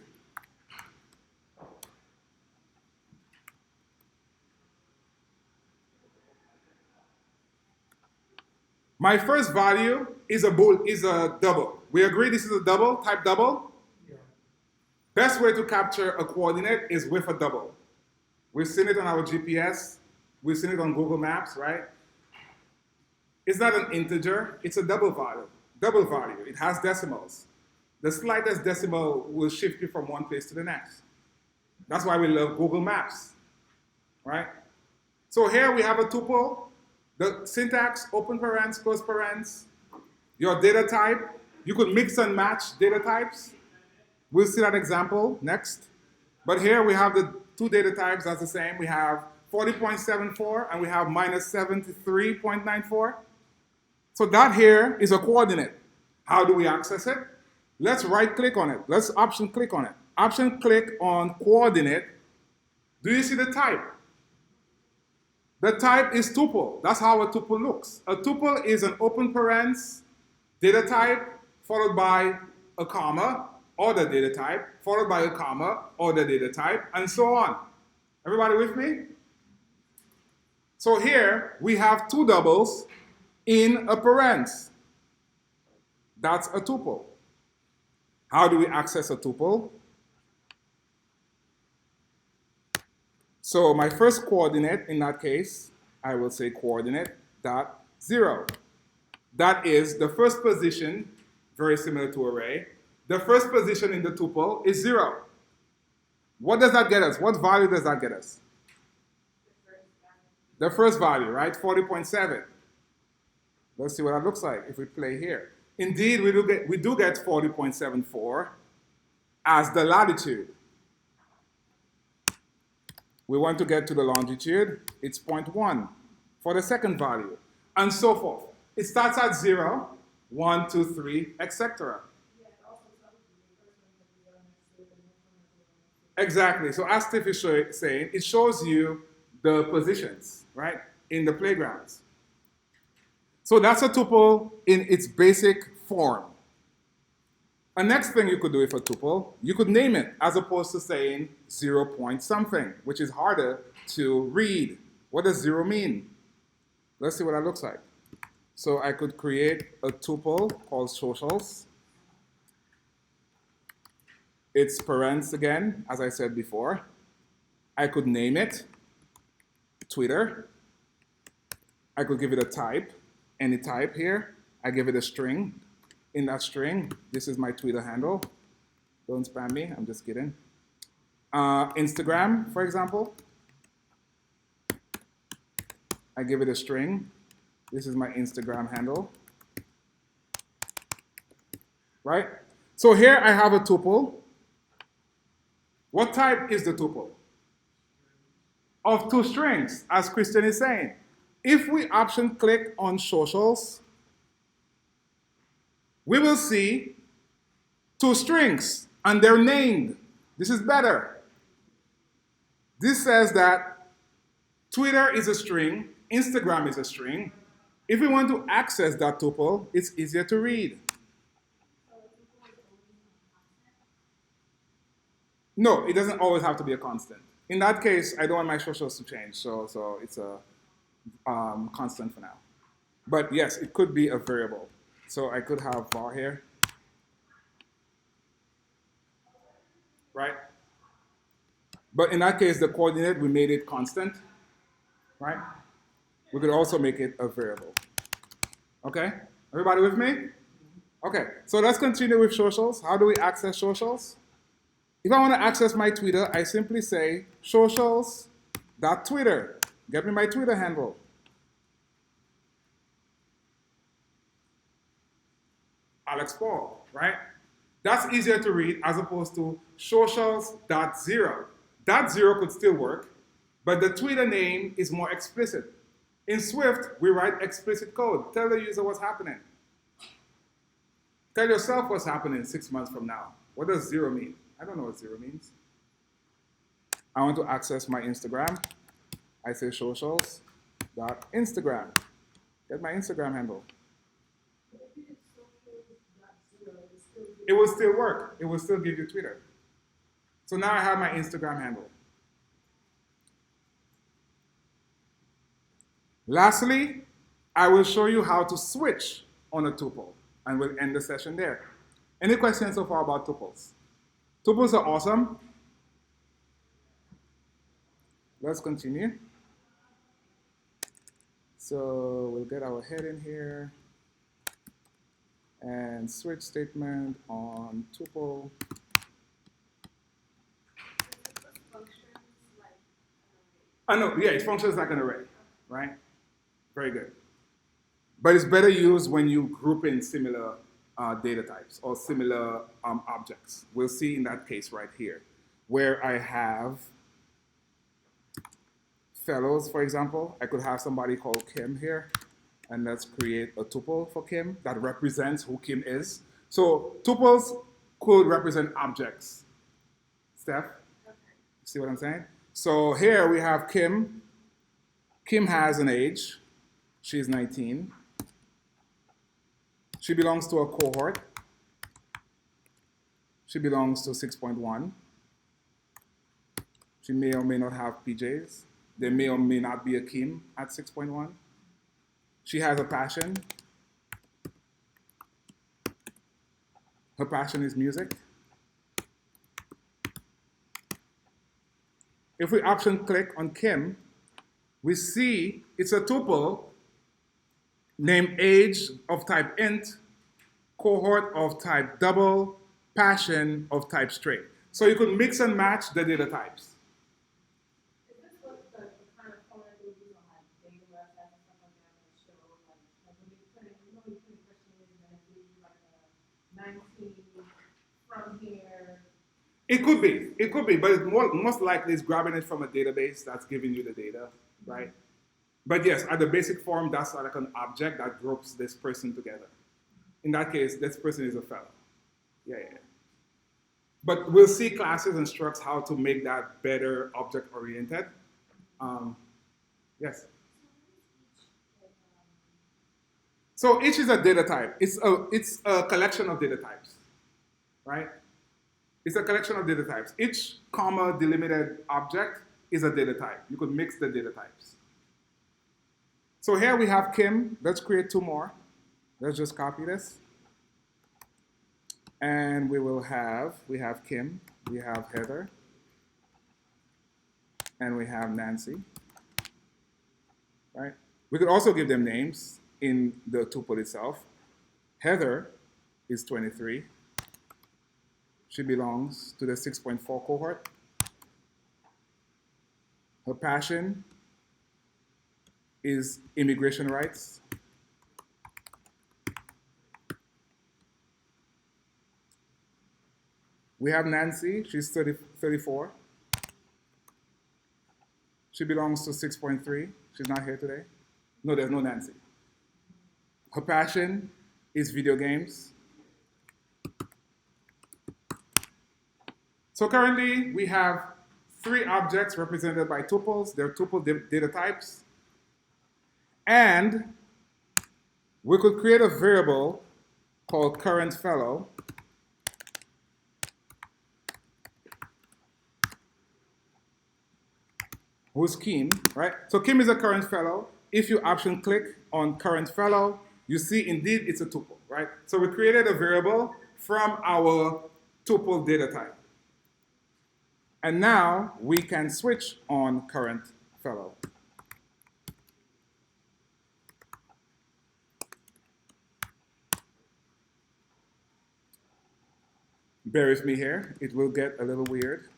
My first value is a double. We agree this is a double, type double? Yeah. Best way to capture a coordinate is with a double. We've seen it on our GPS. We've seen it on Google Maps, right? It's not an integer, it's a double value. Double value, it has decimals. The slightest decimal will shift you from one place to the next. That's why we love Google Maps, right? So here we have a tuple. The syntax, open parens, close parens, your data type. You could mix and match data types. We'll see that example next. But here we have the two data types, that's the same. We have 40.74 and we have minus 73.94. So that here is a coordinate. How do we access it? Let's right click on it. Let's option click on it. Option click on coordinate. Do you see the type? The type is tuple. That's how a tuple looks. A tuple is an open parens data type followed by a comma, or the data type, followed by a comma, or the data type, and so on. Everybody with me? So here we have two doubles in a parens. That's a tuple. How do we access a tuple? So my first coordinate in that case, I will say coordinate dot 0. That is the first position, very similar to array. The first position in the tuple is 0. What does that get us? What value does that get us? The first value, right? 40.7. Let's see what that looks like if we play here. Indeed, we do get 40.74 as the latitude. We want to get to the longitude, it's 0.1 for the second value, and so forth. It starts at 0, 1, 2, 3, etc. Exactly. So as Steve is saying, it shows you the positions, right, in the playgrounds. So that's a tuple in its basic form. A next thing you could do with a tuple, you could name it as opposed to saying 0 point something, which is harder to read. What does 0 mean? Let's see what that looks like. So I could create a tuple called socials. It's parents again, as I said before. I could name it Twitter. I could give it a type, any type here. I give it a string. In that string, this is my Twitter handle. Don't spam me, I'm just kidding. Instagram, for example. I give it a string. This is my Instagram handle. Right? So here I have a tuple. What type is the tuple? Of 2 strings, as Christian is saying. If we option click on socials, we will see 2 strings, and they're named. This is better. This says that Twitter is a string, Instagram is a string. If we want to access that tuple, it's easier to read. No, it doesn't always have to be a constant. In that case, I don't want my socials to change, so it's a constant for now. But yes, it could be a variable. So I could have var here, right? But in that case, the coordinate, we made it constant, right? We could also make it a variable. Okay? Everybody with me? Okay, so let's continue with socials. How do we access socials? If I want to access my Twitter, I simply say socials.twitter. Get me my Twitter handle. Alex Paul, right? That's easier to read as opposed to socials.0. That 0 could still work, but the Twitter name is more explicit. In Swift, we write explicit code. Tell the user what's happening. Tell yourself what's happening 6 months from now. What does 0 mean? I don't know what 0 means. I want to access my Instagram. I say socials.instagram. Get my Instagram handle. It will still work. It will still give you Twitter. So now I have my Instagram handle. Lastly, I will show you how to switch on a tuple, and we'll end the session there. Any questions so far about tuples? Tuples are awesome. Let's continue. So we'll get our head in here and switch statement on tuple. No, yeah, it functions like an array, right? Very good. But it's better used when you group in similar data types or similar objects. We'll see in that case right here, where I have fellows, for example. I could have somebody called Kim here, and let's create a tuple for Kim that represents who Kim is. So tuples could represent objects. Steph, see what I'm saying? So here we have Kim. Kim has an age. She's 19. She belongs to a cohort. She belongs to 6.1. She may or may not have PJs. There may or may not be a Kim at 6.1. She has a passion. Her passion is music. If we option click on Kim, we see it's a tuple named age of type int, cohort of type double, passion of type string. So you could mix and match the data types. Is this what the kind of format they use on like data websites and stuff like that that show like when you put in, you know, you put in questions and then it gives you like a 19 from here. It could be, but it's most likely it's grabbing it from a database that's giving you the data, right? But yes, at the basic form, that's like an object that groups this person together. In that case, this person is a fellow. Yeah. But we'll see classes and structs how to make that better object-oriented. Yes? So each is a data type. It's a collection of data types. right? It's a collection of data types. Each comma delimited object is a data type. You could mix the data types. So here we have Kim. Let's create two more. Let's just copy this. And we have Kim, we have Heather, and we have Nancy, right? We could also give them names in the tuple itself. Heather is 23. She belongs to the 6.4 cohort. Her passion is immigration rights. We have Nancy, she's 34. She belongs to 6.3. She's not here today. No, there's no Nancy. Her passion is video games. So currently, we have 3 objects represented by tuples. They're tuple data types. And we could create a variable called current fellow. Who's Kim, right? So Kim is a current fellow. If you option click on current fellow, you see indeed it's a tuple, right? So we created a variable from our tuple data type. And now we can switch on current fellow. Bear with me here. It will get a little weird.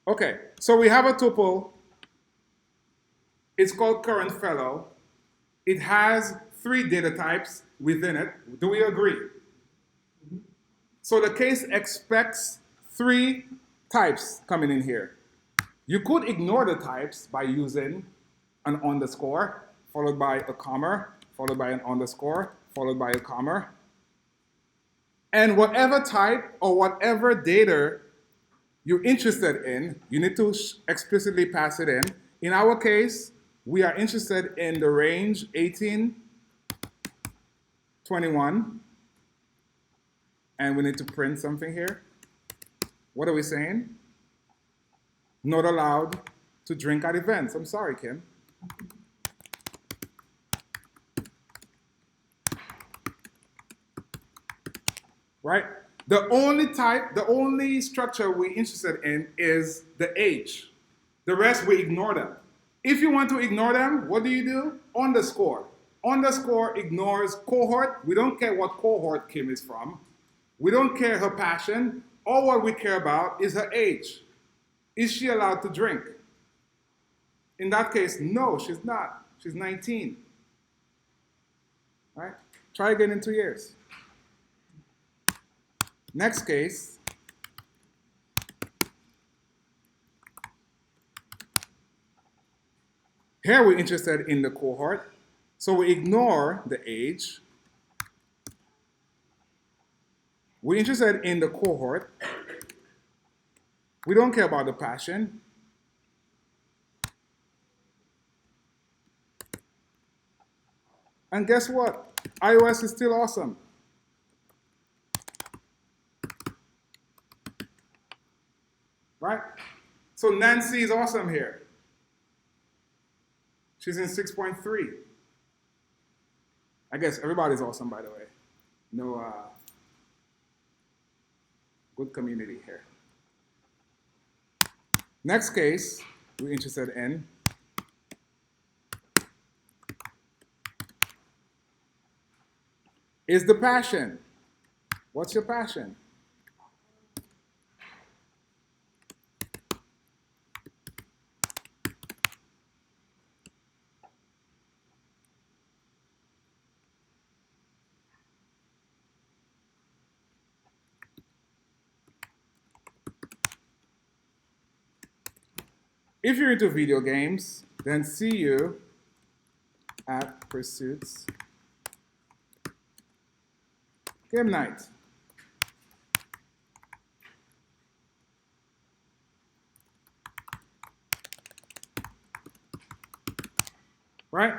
Okay, so we have a tuple. It's called current fellow. It has 3 data types within it. Do we agree? So the case expects 3 types coming in here. You could ignore the types by using an underscore, followed by a comma, followed by an underscore, followed by a comma. And whatever type or whatever data you're interested in, you need to explicitly pass it in. In our case, we are interested in the range 18, 21, and we need to print something here. What are we saying? Not allowed to drink at events. I'm sorry, Kim. Right? The only structure we're interested in is the age. The rest, we ignore them. If you want to ignore them, what do? Underscore. Underscore ignores cohort. We don't care what cohort Kim is from. We don't care her passion. All what we care about is her age. Is she allowed to drink? In that case, no, she's not. She's 19. Right? Try again in 2 years. Next case. Here we're interested in the cohort. So we ignore the age. We're interested in the cohort. We don't care about the passion. And guess what? iOS is still awesome. Right? So Nancy is awesome here. She's in 6.3. I guess everybody's awesome, by the way. No, good community here. Next case we're interested in is the passion. What's your passion? If you're into video games, then see you at Pursuits Game Night. Right?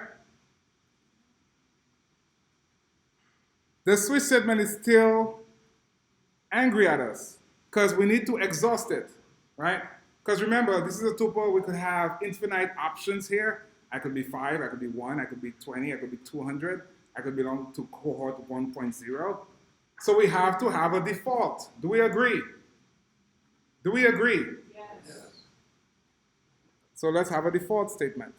the switch statement is still angry at us because we need to exhaust it, right? Because remember, this is a tuple. We could have infinite options here. I could be 5, I could be 1, I could be 20, I could be 200. I could belong to cohort 1.0. So we have to have a default. Do we agree? Do we agree? Yes. So let's have a default statement.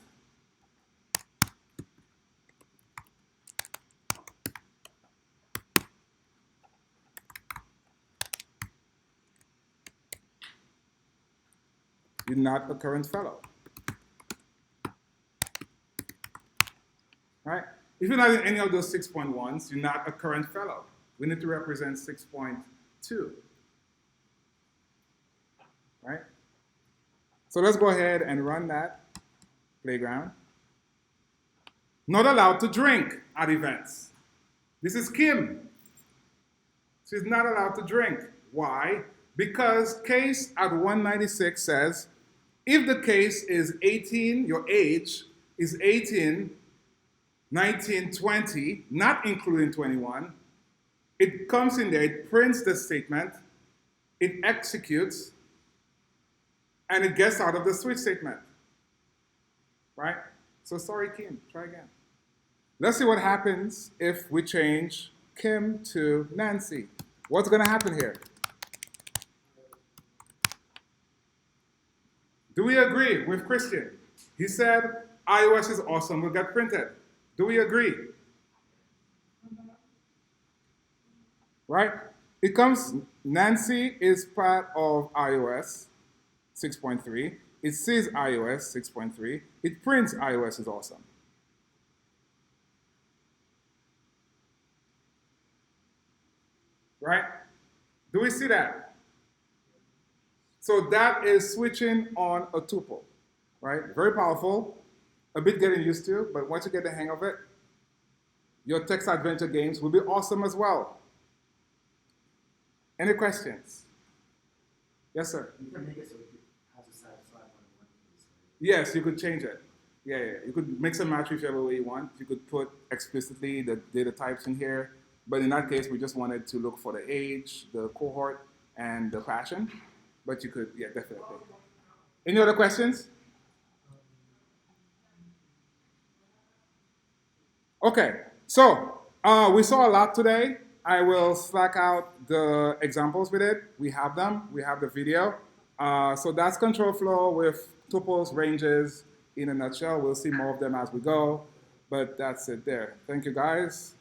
You're not a current fellow. Right? If you're not in any of those 6.1s, you're not a current fellow. We need to represent 6.2. Right? So let's go ahead and run that playground. Not allowed to drink at events. This is Kim. She's not allowed to drink. Why? Because case at 196 says, if the case is 18, your age is 18, 19, 20, not including 21, it comes in there, it prints the statement, it executes, and it gets out of the switch statement. Right? So sorry, Kim, try again. Let's see what happens if we change Kim to Nancy. What's going to happen here? Do we agree with Christian? He said iOS is awesome, will get printed. Do we agree? Right? It comes, Nancy is part of iOS 6.3. It sees iOS 6.3. It prints iOS is awesome. Right? Do we see that? So that is switching on a tuple, right? Very powerful, a bit getting used to, but once you get the hang of it, your text adventure games will be awesome as well. Any questions? Yes, sir? You can make it so it has to satisfy one case, right? Yes, you could change it. Yeah. You could mix and match whichever way you want. You could put explicitly the data types in here, but in that case, we just wanted to look for the age, the cohort, and the fashion. But you could, yeah, definitely. Any other questions? Okay, so we saw a lot today. I will slack out the examples with it. We have them. We have the video. So that's control flow with tuples, ranges in a nutshell. We'll see more of them as we go, but that's it there. Thank you, guys.